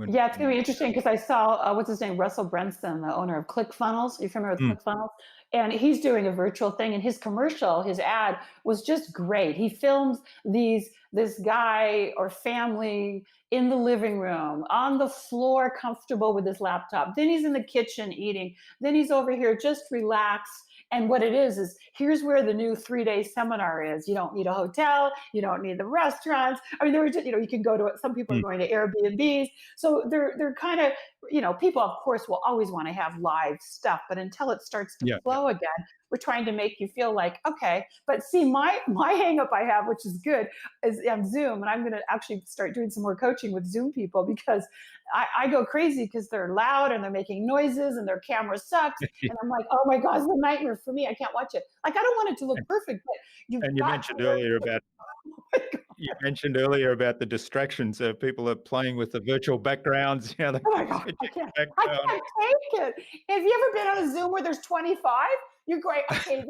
Yeah, it's When going to be interesting because I saw what's his name, Russell Brunson, the owner of ClickFunnels. You familiar with Mm, ClickFunnels? And he's doing a virtual thing, and his commercial, his ad was just great. He films this guy or family in the living room on the floor, comfortable with his laptop. Then he's in the kitchen eating. Then he's over here just relaxed. And what it is here's where the new 3-day seminar is. You don't need a hotel. You don't need the restaurants. I mean, there were just, you can go to it. Some people are mm, going to Airbnbs. So they're kind of, people of course will always want to have live stuff, but until it starts to yeah, yeah, flow again, we're trying to make you feel like, okay. But see, my hang up I have, which is good, is on Zoom. And I'm going to actually start doing some more coaching with Zoom people because I go crazy because they're loud and they're making noises and their camera sucks. yeah. And I'm like, oh my God, it's a nightmare for me. I can't watch it. Like, I don't want it to look perfect, but you've And got to learn. you mentioned earlier about the distractions. People are playing with the virtual backgrounds. They Oh my keep God, switching I background. can't take it. Have you ever been on a Zoom where there's 25? You're great. Okay,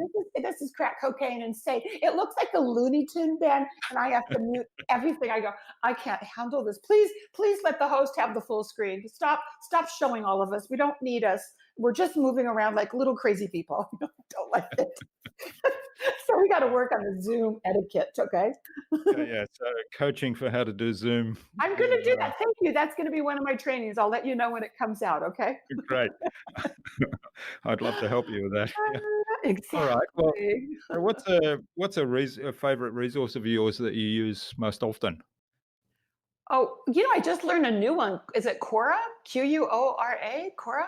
this is crack cocaine and say it looks like a Looney Tune band, and I have to mute everything. I go, I can't handle this. Please let the host have the full screen. Stop showing all of us. We don't need us. We're just moving around like little crazy people. Don't like it. So we got to work on the Zoom etiquette. Okay. Yeah, yeah. So coaching for how to do Zoom I'm going will to do that. Thank you. That's going to be one of my trainings. I'll let you know when it comes out. Okay. be great. I'd love to help you with that. Yeah. All right. Well, Exactly. so what's a favorite resource of yours that you use most often? Oh, I just learned a new one. Is it Quora? Quora? Quora?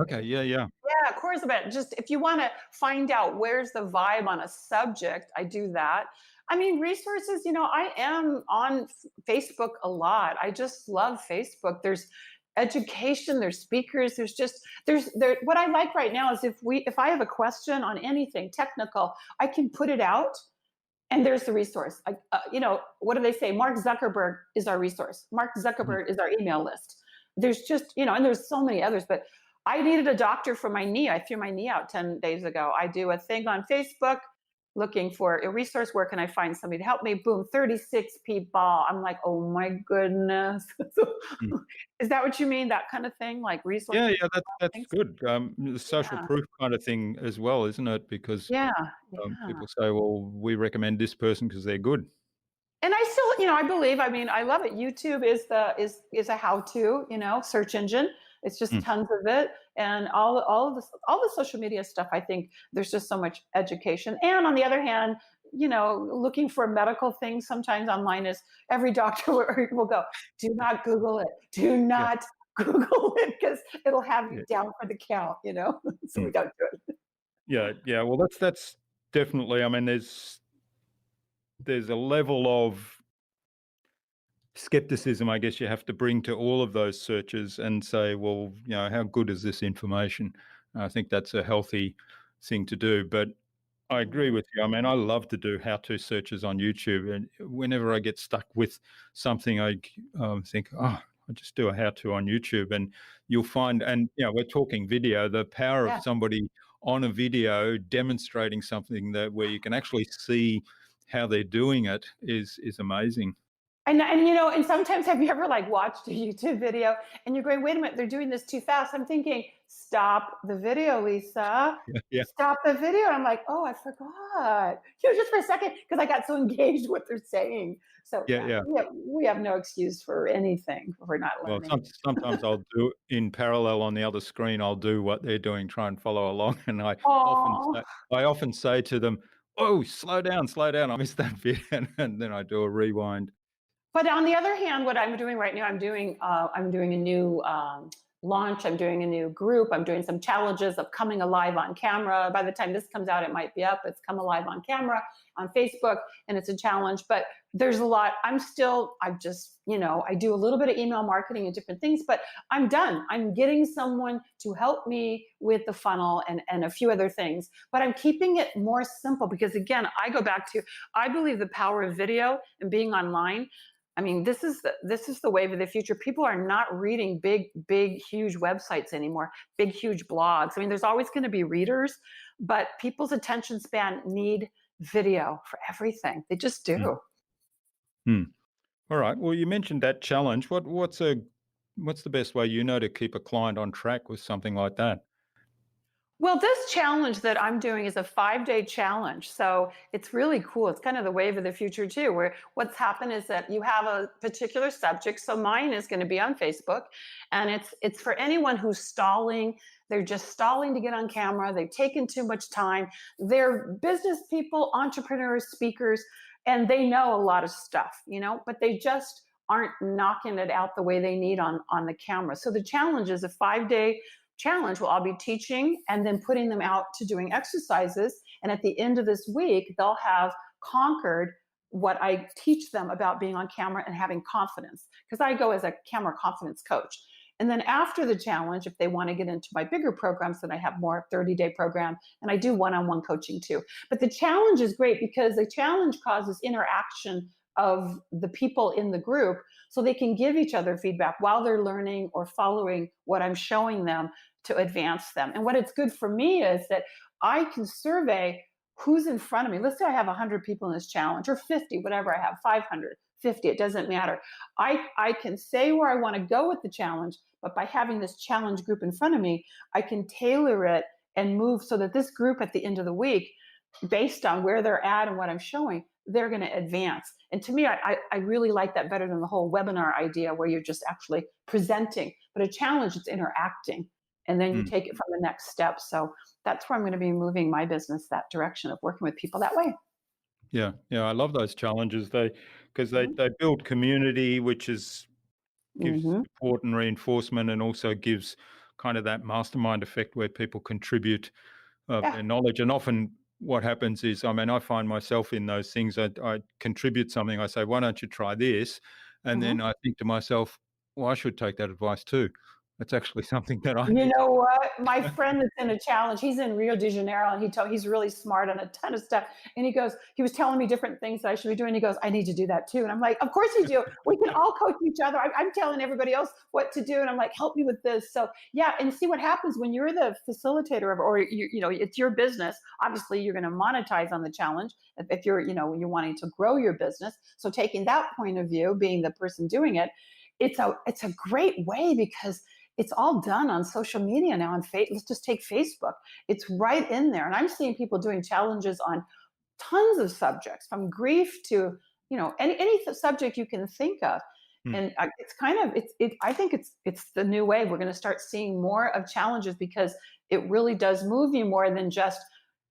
Okay. Yeah. Yeah. Yeah, Quora's about just if you want to find out where's the vibe on a subject, I do that. I mean, resources, I am on Facebook a lot. I just love Facebook. There's education, there's speakers, what I like right now is if I have a question on anything technical, I can put it out and there's the resource. Like, what do they say? Mark Zuckerberg is our resource. Mark Mm. Zuckerberg is our email list. There's just, and there's so many others, but I needed a doctor for my knee. I threw my knee out 10 days ago. I do a thing on Facebook looking for a resource. Where can I find somebody to help me? Boom, 36 people. I'm like, oh my goodness. So, Mm. is that what you mean? That kind of thing? Like Yeah, resources? yeah, that's Things? good. The social Yeah. proof kind of thing as well, isn't it? Because Yeah. Yeah. people say, well, we recommend this person because they're good. And I still, I believe, I mean, I love it. YouTube is a how-to, search engine. It's just Mm. tons of it. And all the social media stuff, I think there's just so much education. And on the other hand, looking for medical things sometimes online is every doctor will go, do not Google it. Do Yeah, not Google it because it'll have you yeah. down for the count. So Mm. we don't do it. Yeah, yeah. Well, that's definitely. I mean, there's a level of skepticism, I guess, you have to bring to all of those searches and say, well, how good is this information? I think that's a healthy thing to do. But I agree Mhm. with you. I mean, I love to do how-to searches on YouTube, and whenever I get stuck with something, I think, oh, I just do a how-to on YouTube, and you'll find. And we're talking video. The power of Yeah. somebody on a video demonstrating something that where you can actually see how they're doing it is amazing. And sometimes have you ever like watched a YouTube video and you're going, wait a minute, they're doing this too fast. I'm thinking, stop the video, Lisa. Yeah, yeah, Stop the video. I'm like, oh, I forgot. Just for a second, because I got so engaged with what they're saying. So yeah, yeah, yeah. we have no excuse for anything if we're not Well, learning. sometimes I'll do in parallel on the other screen. I'll do what they're doing, try and follow along, and Oh, I often say to them, "Oh, slow down! I missed that bit," and then I do a rewind. but on the other hand, what I'm doing right now, I'm doing a new launch. I'm doing a new group. I'm doing some challenges of coming alive on camera. By the time this comes out, it might be up. It's come alive on camera on Facebook, and it's a challenge. But there's a lot. I do a little bit of email marketing and different things, but I'm done. I'm getting someone to help me with the funnel and a few other things. But I'm keeping it more simple because again, I go back to I believe the power of video and being online. I mean, this is the wave of the future. People are not reading big, huge websites anymore, big, huge blogs. I mean, there's always going to be readers, but people's attention span need video for everything. They just Mm, do. mm. All right. Well, you mentioned that challenge. What's the best way to keep a client on track with something like that? Well, this challenge that I'm doing is a 5-day challenge. So it's really cool. It's kind of the wave of the future too, where what's happened is that you have a particular subject. So mine is going to be on Facebook, and it's for anyone who's stalling. They're just stalling to get on camera. They've taken too much time. They're business people, entrepreneurs, speakers, and they know a lot of stuff, but they just aren't knocking it out the way they need on the camera. So the challenge is a 5-day challenge where I'll be teaching and then putting them out to doing exercises. And at the end of this week, they'll have conquered what I teach them about being on camera and having confidence, because I go as a camera confidence coach. And then after the challenge, if they want to get into my bigger programs, then I have more 30-day program, and I do one-on-one coaching too. But the challenge is great because the challenge causes interaction of the people in the group so they can give each other feedback while they're learning or following what I'm showing them to advance them. And what it's good for me is that I can survey who's in front of me. Let's say I have 100 people in this challenge, or 50, whatever I have, 500, 50, it doesn't matter. I can say where I want to go with the challenge, but by having this challenge group in front of me, I can tailor it and move so that this group at the end of the week, based on where they're at and what I'm showing, they're going to advance. And to me, I really like that better than the whole webinar idea where you're just actually presenting. But a challenge, it's interacting. And then you Mm. take it from the next step. So that's where I'm going to be moving my business, that direction of working with people that way. Yeah, yeah, I love those challenges. Because Mhm. they build community, which gives Mhm. support and reinforcement, and also gives kind of that mastermind effect where people contribute Yeah. their knowledge. And often what happens is, I mean, I find myself in those things. I contribute something. I say, why don't you try this? And Mhm. then I think to myself, well, I should take that advice too. That's actually something that I You need. know what? My friend that's in a challenge, he's in Rio de Janeiro and he's really smart on a ton of stuff. And he was telling me different things that I should be doing. He goes, I need to do that too. And I'm like, of course you do. We can all coach each other. I'm telling everybody else what to do. And I'm like, help me with this. So yeah, and see what happens when you're the facilitator of, or it's your business. Obviously you're going to monetize on the challenge if you're wanting to grow your business. So taking that point of view, being the person doing it, it's a great way because it's all done on social media now. Let's just take Facebook. It's right in there, and I'm seeing people doing challenges on tons of subjects, from grief to any subject you can think of. Hmm. And it's kind of I think it's the new way. We're going to start seeing more of challenges because it really does move you more than just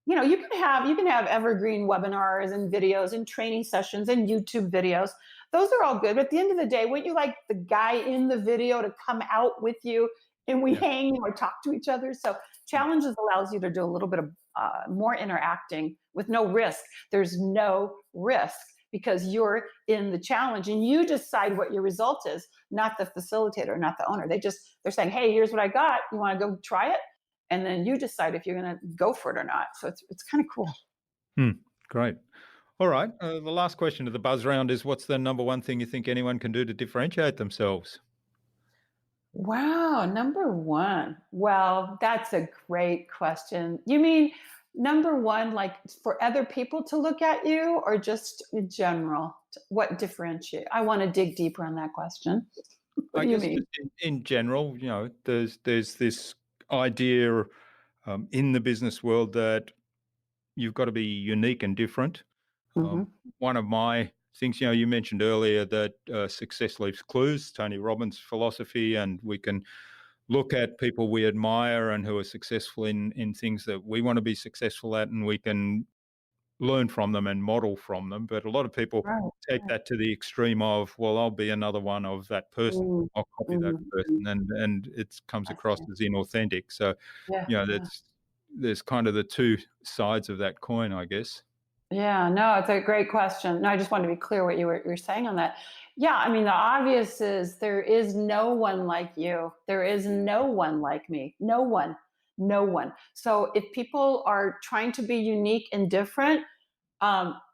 you can have evergreen webinars and videos and training sessions and YouTube videos. Those are all good, but at the end of the day, wouldn't you like the guy in the video to come out with you and we Yeah. hang or talk to each other? So Yeah. challenges allows you to do a little bit of more interacting with no risk. There's no risk because you're in the challenge and you decide what your result is, not the facilitator, not the owner. They're saying, hey, here's what I got. You want to go try it? And then you decide if you're going to go for it or not. So it's kind of cool. Hmm. Great. All right. The last question of the buzz round is, what's the number one thing you think anyone can do to differentiate themselves? Wow, number one. Well, that's a great question. You mean number one, like for other people to look at you, or just in general? What differentiate? I want to dig deeper on that question. What I do you guess mean? just in general, there's this idea in the business world that you've got to be unique and different. Um, Hmm. one of my things, you mentioned earlier that success leaves clues, Tony Robbins' philosophy, and we can look at people we admire and who are successful in things that we want to be successful at, and we can learn from them and model from them. But a lot of people Right. take Right. that to the extreme of, well, I'll be another one of that person. Mm, I'll copy that mhm. person, and it comes I across see. as inauthentic. So, Yeah. Yeah. that's there's kind of the two sides of that coin, I guess. Yeah, no, it's a great question. No, I just wanted to be clear what you were saying on that. Yeah, I mean, the obvious is there is no one like you. There is no one like me. No one. No one. So if people are trying to be unique and different,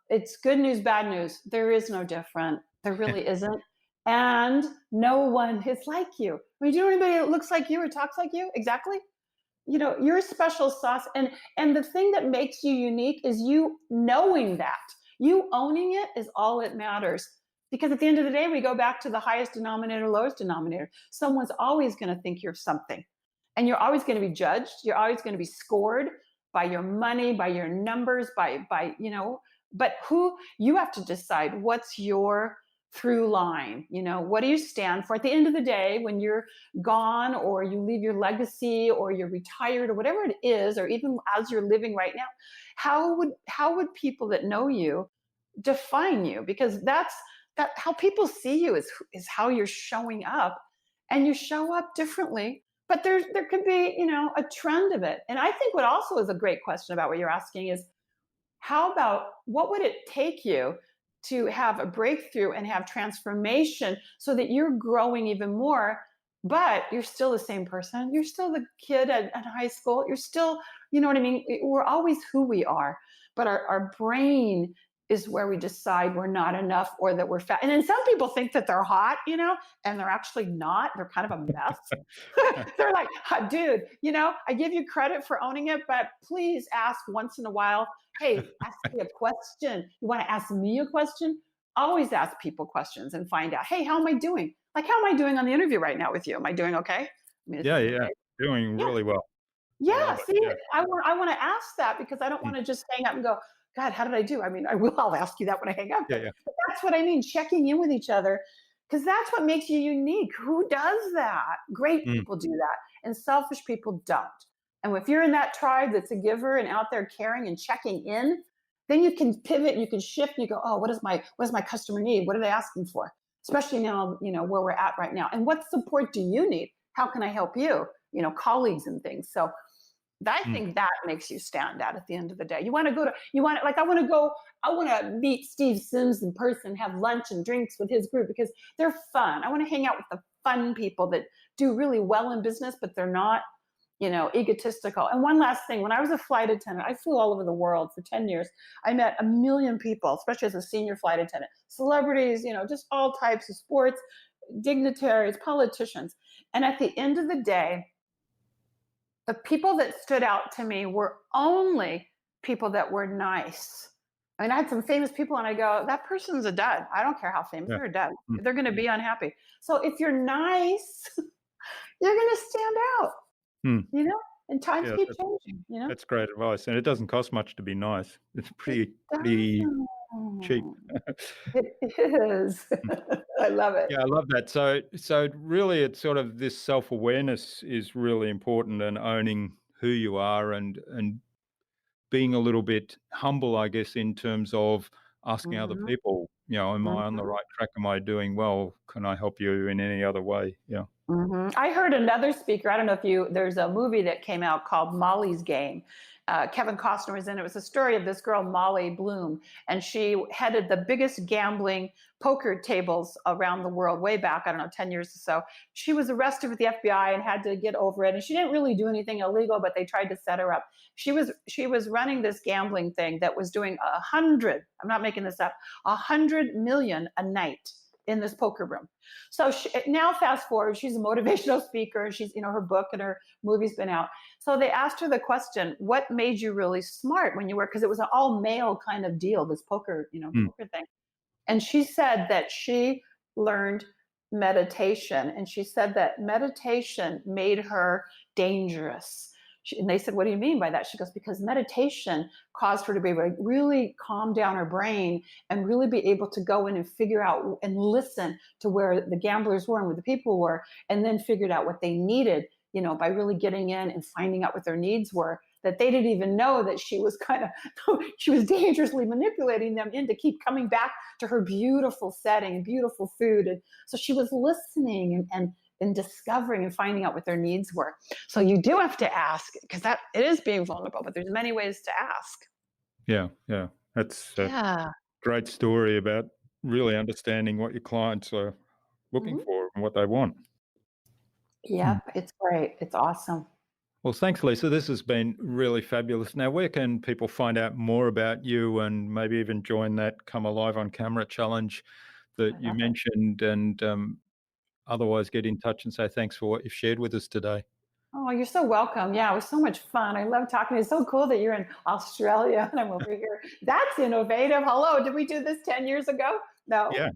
it's good news, bad news. There is no different. There really isn't. And no one is like you. I mean, do you know anybody that looks like you or talks like you? Exactly. You're a special sauce, and the thing that makes you unique is you knowing that. You owning it is all that matters, because at the end of the day we go back to the highest denominator, lowest denominator. Someone's always going to think you're something, and you're always going to be judged. You're always going to be scored by your money, by your numbers, but who you have to decide what's your through line. What do you stand for at the end of the day when you're gone, or you leave your legacy, or you're retired, or whatever it is, or even as you're living right now? How would people that know you define you? Because that how people see you is how you're showing up, and you show up differently. But there could be a trend of it. And I think what also is a great question about what you're asking is, how about what would it take you to have a breakthrough and have transformation so that you're growing even more, but you're still the same person? You're still the kid at high school. You're still, you know what I mean? We're always who we are, but our brain is where we decide we're not enough, or that we're fat. And then some people think that they're hot, and they're actually not. They're kind of a mess. They're like, dude, I give you credit for owning it, but please ask once in a while. Hey, ask me a question. You want to ask me a question? Always ask people questions and find out, hey, how am I doing? Like, how am I doing on the interview right now with you? Am I doing okay? I mean, is Yeah, this yeah, okay? doing Yeah. really well. I Yeah. love it. See, Yeah. I want to ask that because I don't Mm. want to just hang up and go, God, how did I do? I mean, I'll ask you that when I hang up, Yeah, but, yeah. but that's what I mean, checking in with each other, because that's what makes you unique. Who does that? Great Mm. people do that, and selfish people don't. And if you're in that tribe that's a giver and out there caring and checking in, then you can pivot, you can shift, and you go, oh, what does my customer need? What are they asking for? Especially now, where we're at right now. And what support do you need? How can I help you? Colleagues and things. So I Mm. think that makes you stand out at the end of the day. You want to go to, you want like, I want to meet Steve Sims in person, have lunch and drinks with his group because they're fun. I want to hang out with the fun people that do really well in business, but they're not, egotistical. And one last thing, when I was a flight attendant, I flew all over the world for 10 years. I met a million people, especially as a senior flight attendant, celebrities, just all types of sports, dignitaries, politicians. And at the end of the day, the people that stood out to me were only people that were nice. I mean, I had some famous people, and I go, that person's a dud. I don't care how famous, Yeah. they're a dud. Mm. They're going to be unhappy. So if you're nice, you're going to stand out, Mm. and times Yeah, keep changing. that's great advice, and it doesn't cost much to be nice. It's It pretty cheap. does. It is. I love it. Yeah, I love that. So really, it's sort of this self-awareness is really important, and owning who you are, and being a little bit humble, I guess, in terms of asking other Mhm, people, am I on the mhm. right track? Am I doing well? Can I help you in any other way? Yeah. I heard another speaker. I don't know if there's a movie that came out called Molly's Game. Kevin Costner was in it. It was a story of this girl, Molly Bloom, and she headed the biggest gambling poker tables around the world way back, I don't know, 10 years or so. She was arrested with the FBI and had to get over it. And she didn't really do anything illegal, but they tried to set her up. She was running this gambling thing that was doing 100, I'm not making this up, 100 million a night in this poker room. So now fast forward, she's a motivational speaker. She's, her book and her movie's been out. So they asked her the question, what made you really smart when you were, because it was an all male kind of deal, this poker, Mm. poker thing. And she said that she learned meditation, and she said that meditation made her dangerous. And they said, what do you mean by that? She goes, because meditation caused her to be able to really calm down her brain and really be able to go in and figure out and listen to where the gamblers were and where the people were, and then figured out what they needed, by really getting in and finding out what their needs were, that they didn't even know that she was she was dangerously manipulating them in to keep coming back to her beautiful setting, beautiful food. And so she was listening and discovering and finding out what their needs were. So you do have to ask, because that it is being vulnerable, but there's many ways to ask. Yeah, yeah. That's a Yeah. great story about really understanding what your clients are looking Mhm. for and what they want. Mm. Yep, it's great. It's awesome. Well, thanks, Lisa. This has been really fabulous. Now, where can people find out more about you and maybe even join that Come Alive on Camera challenge I that you love it. mentioned, and otherwise get in touch and say thanks for what you've shared with us today? Oh, you're so welcome. Yeah, it was so much fun. I love talking. It's so cool that you're in Australia and I'm over here. That's innovative. Hello, did we do this 10 years ago? No. Yeah.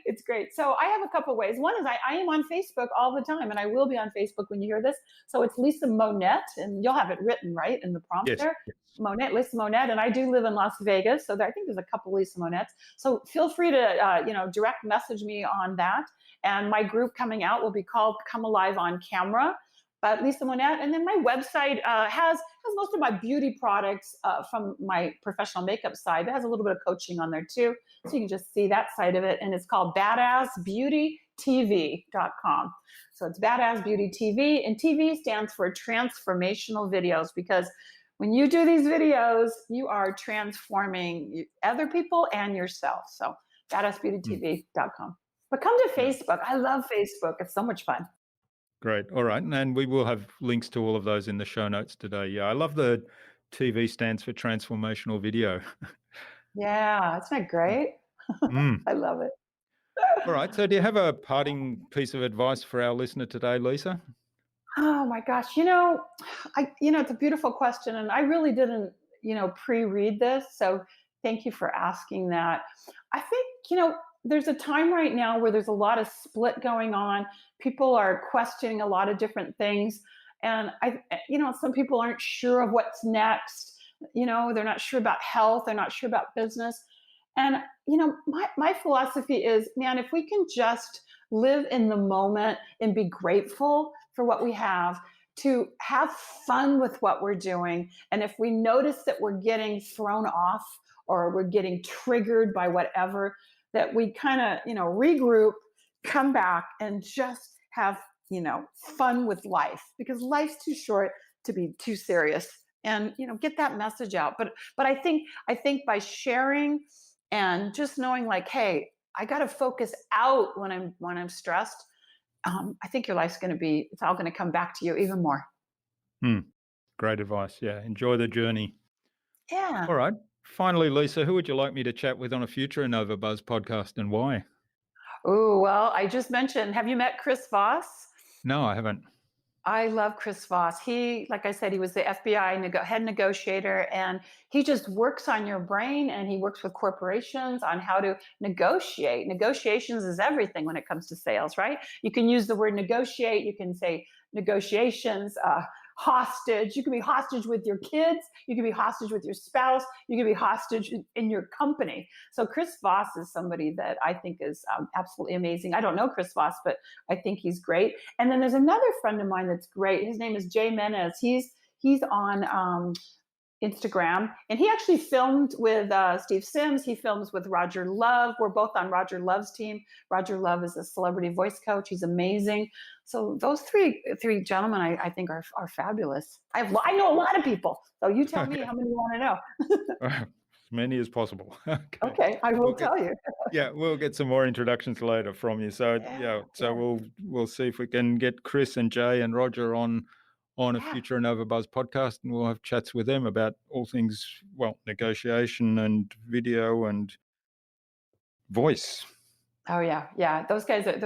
It's great. So I have a couple ways. One is I am on Facebook all the time, and I will be on Facebook when you hear this. So it's Lisa Monette, and you'll have it written right in the prompt Yes. there. Monette, Lisa Monette, and I do live in Las Vegas, so I think there's a couple Lisa Monettes. So feel free to direct message me on that. And my group coming out will be called Come Alive on Camera. But Lisa Monette, and then my website has most of my beauty products from my professional makeup side. It has a little bit of coaching on there too, so you can just see that side of it. And it's called badassbeautytv.com. So it's Badass Beauty TV, and TV stands for transformational videos, because when you do these videos, you are transforming other people and yourself. So badassbeautytv.com. But come to Facebook. I love Facebook. It's so much fun. Great. All right. And we will have links to all of those in the show notes today. Yeah. I love the TV stands for transformational video. Yeah, isn't that great? Mm. I love it. All right. So do you have a parting piece of advice for our listener today, Lisa? Oh my gosh, it's a beautiful question, and I really didn't, pre-read this, so thank you for asking that. I think, there's a time right now where there's a lot of split going on. People are questioning a lot of different things, and some people aren't sure of what's next. They're not sure about health, they're not sure about business. And my philosophy is, man, if we can just live in the moment and be grateful for what we have, to have fun with what we're doing. And if we notice that we're getting thrown off or we're getting triggered by whatever, that we kind of, regroup, come back and just have, fun with life, because life's too short to be too serious, and get that message out. But I think by sharing and just knowing, like, hey, I got to focus out when I'm stressed. I think your life's going to be, it's all going to come back to you even more. Great advice. Yeah. Enjoy the journey. Yeah. All right. Finally, Lisa, who would you like me to chat with on a future InnovaBuzz podcast, and why? Oh, well, I just mentioned, have you met Chris Voss? No, I haven't. I love Chris Voss. He, like I said, he was the FBI head negotiator, and he just works on your brain, and he works with corporations on how to negotiate. Negotiations is everything when it comes to sales, right? You can use the word negotiate. You can say negotiations, hostage. You can be hostage with your kids. You can be hostage with your spouse. You can be hostage in your company. So Chris Voss is somebody that I think is absolutely amazing. I don't know Chris Voss, but I think he's great. And then there's another friend of mine that's great. His name is Jay Menez. He's on Instagram, and he actually filmed with Steve Sims. He films with Roger Love. We're both on Roger Love's team. Roger Love is a celebrity voice coach. He's amazing. So those three gentlemen, I think are fabulous. I know a lot of people. So you tell me how many you want to know. As many as possible. Okay, I will tell you. Yeah, we'll get some more introductions later from you. So we'll see if we can get Chris and Jay and Roger on a future InnovaBuzz podcast, and we'll have chats with them about all things, negotiation and video and voice. Oh yeah. Those guys are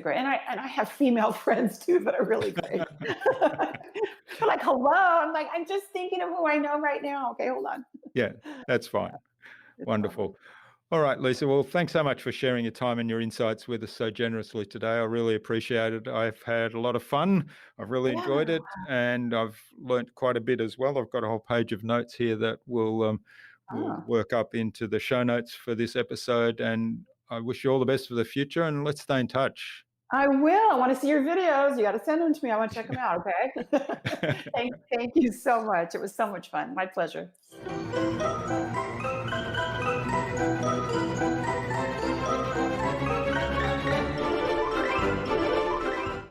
great, and I have female friends too that are really great. They're like, hello. I'm like, I'm just thinking of who I know right now. Okay, hold on. Yeah, that's fine. Wonderful. Fun. All right, Lisa. Well, thanks so much for sharing your time and your insights with us so generously today. I really appreciate it. I've had a lot of fun. I've really enjoyed it, and I've learnt quite a bit as well. I've got a whole page of notes here that we'll work up into the show notes for this episode, and I wish you all the best for the future, and let's stay in touch. I will. I want to see your videos. You got to send them to me. I want to check them out, okay? Thank you so much. It was so much fun. My pleasure.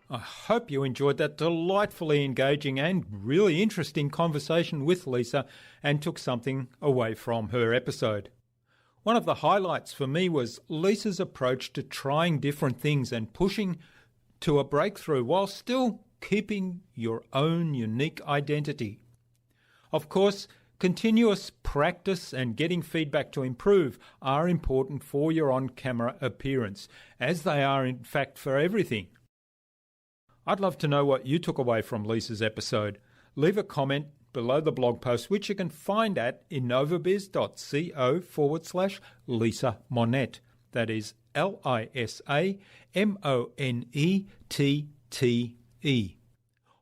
I hope you enjoyed that delightfully engaging and really interesting conversation with Lisa and took something away from her episode. One of the highlights for me was Lisa's approach to trying different things and pushing to a breakthrough while still keeping your own unique identity. Of course, continuous practice and getting feedback to improve are important for your on-camera appearance, as they are in fact for everything. I'd love to know what you took away from Lisa's episode. Leave a comment below the blog post, which you can find at innovabiz.co/Lisa Monette. That is LisaMonette.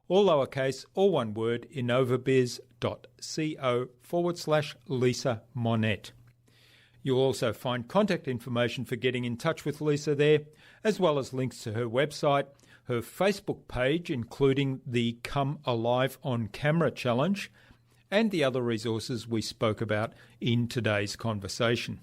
All lowercase, all one word, innovabiz.co/Lisa Monette. You'll also find contact information for getting in touch with Lisa there, as well as links to her website, her Facebook page, including the Come Alive on Camera Challenge, and the other resources we spoke about in today's conversation.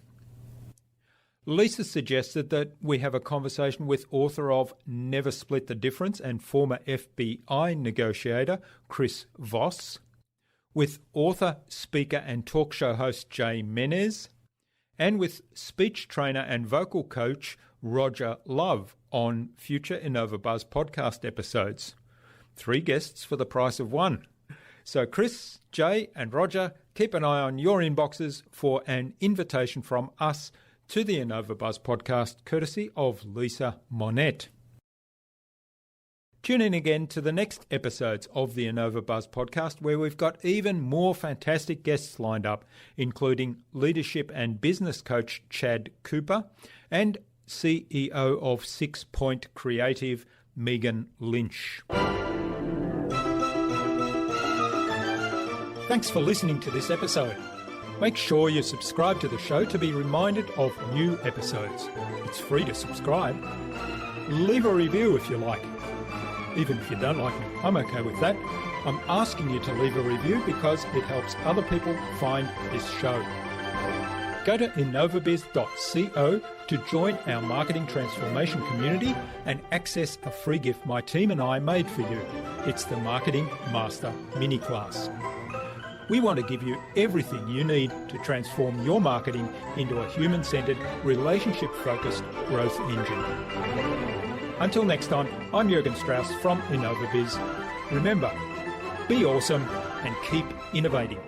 Lisa suggested that we have a conversation with author of Never Split the Difference and former FBI negotiator Chris Voss, with author, speaker and talk show host Jay Menez, and with speech trainer and vocal coach Roger Love on future InnovaBuzz podcast episodes. 3 guests for the price of 1. So Chris, Jay and Roger, keep an eye on your inboxes for an invitation from us to the InnovaBuzz podcast, courtesy of Lisa Monette. Tune in again to the next episodes of the InnovaBuzz podcast, where we've got even more fantastic guests lined up, including leadership and business coach Chad Cooper and CEO of 6 Point Creative, Megan Lynch. Thanks for listening to this episode. Make sure you subscribe to the show to be reminded of new episodes. It's free to subscribe. Leave a review if you like. Even if you don't like me, I'm okay with that. I'm asking you to leave a review because it helps other people find this show. Go to innovabiz.co to join our marketing transformation community and access a free gift my team and I made for you. It's the Marketing Master Mini Class. We want to give you everything you need to transform your marketing into a human-centered, relationship-focused growth engine. Until next time, I'm Jürgen Strauss from InnovaBuzz. Remember, be awesome and keep innovating.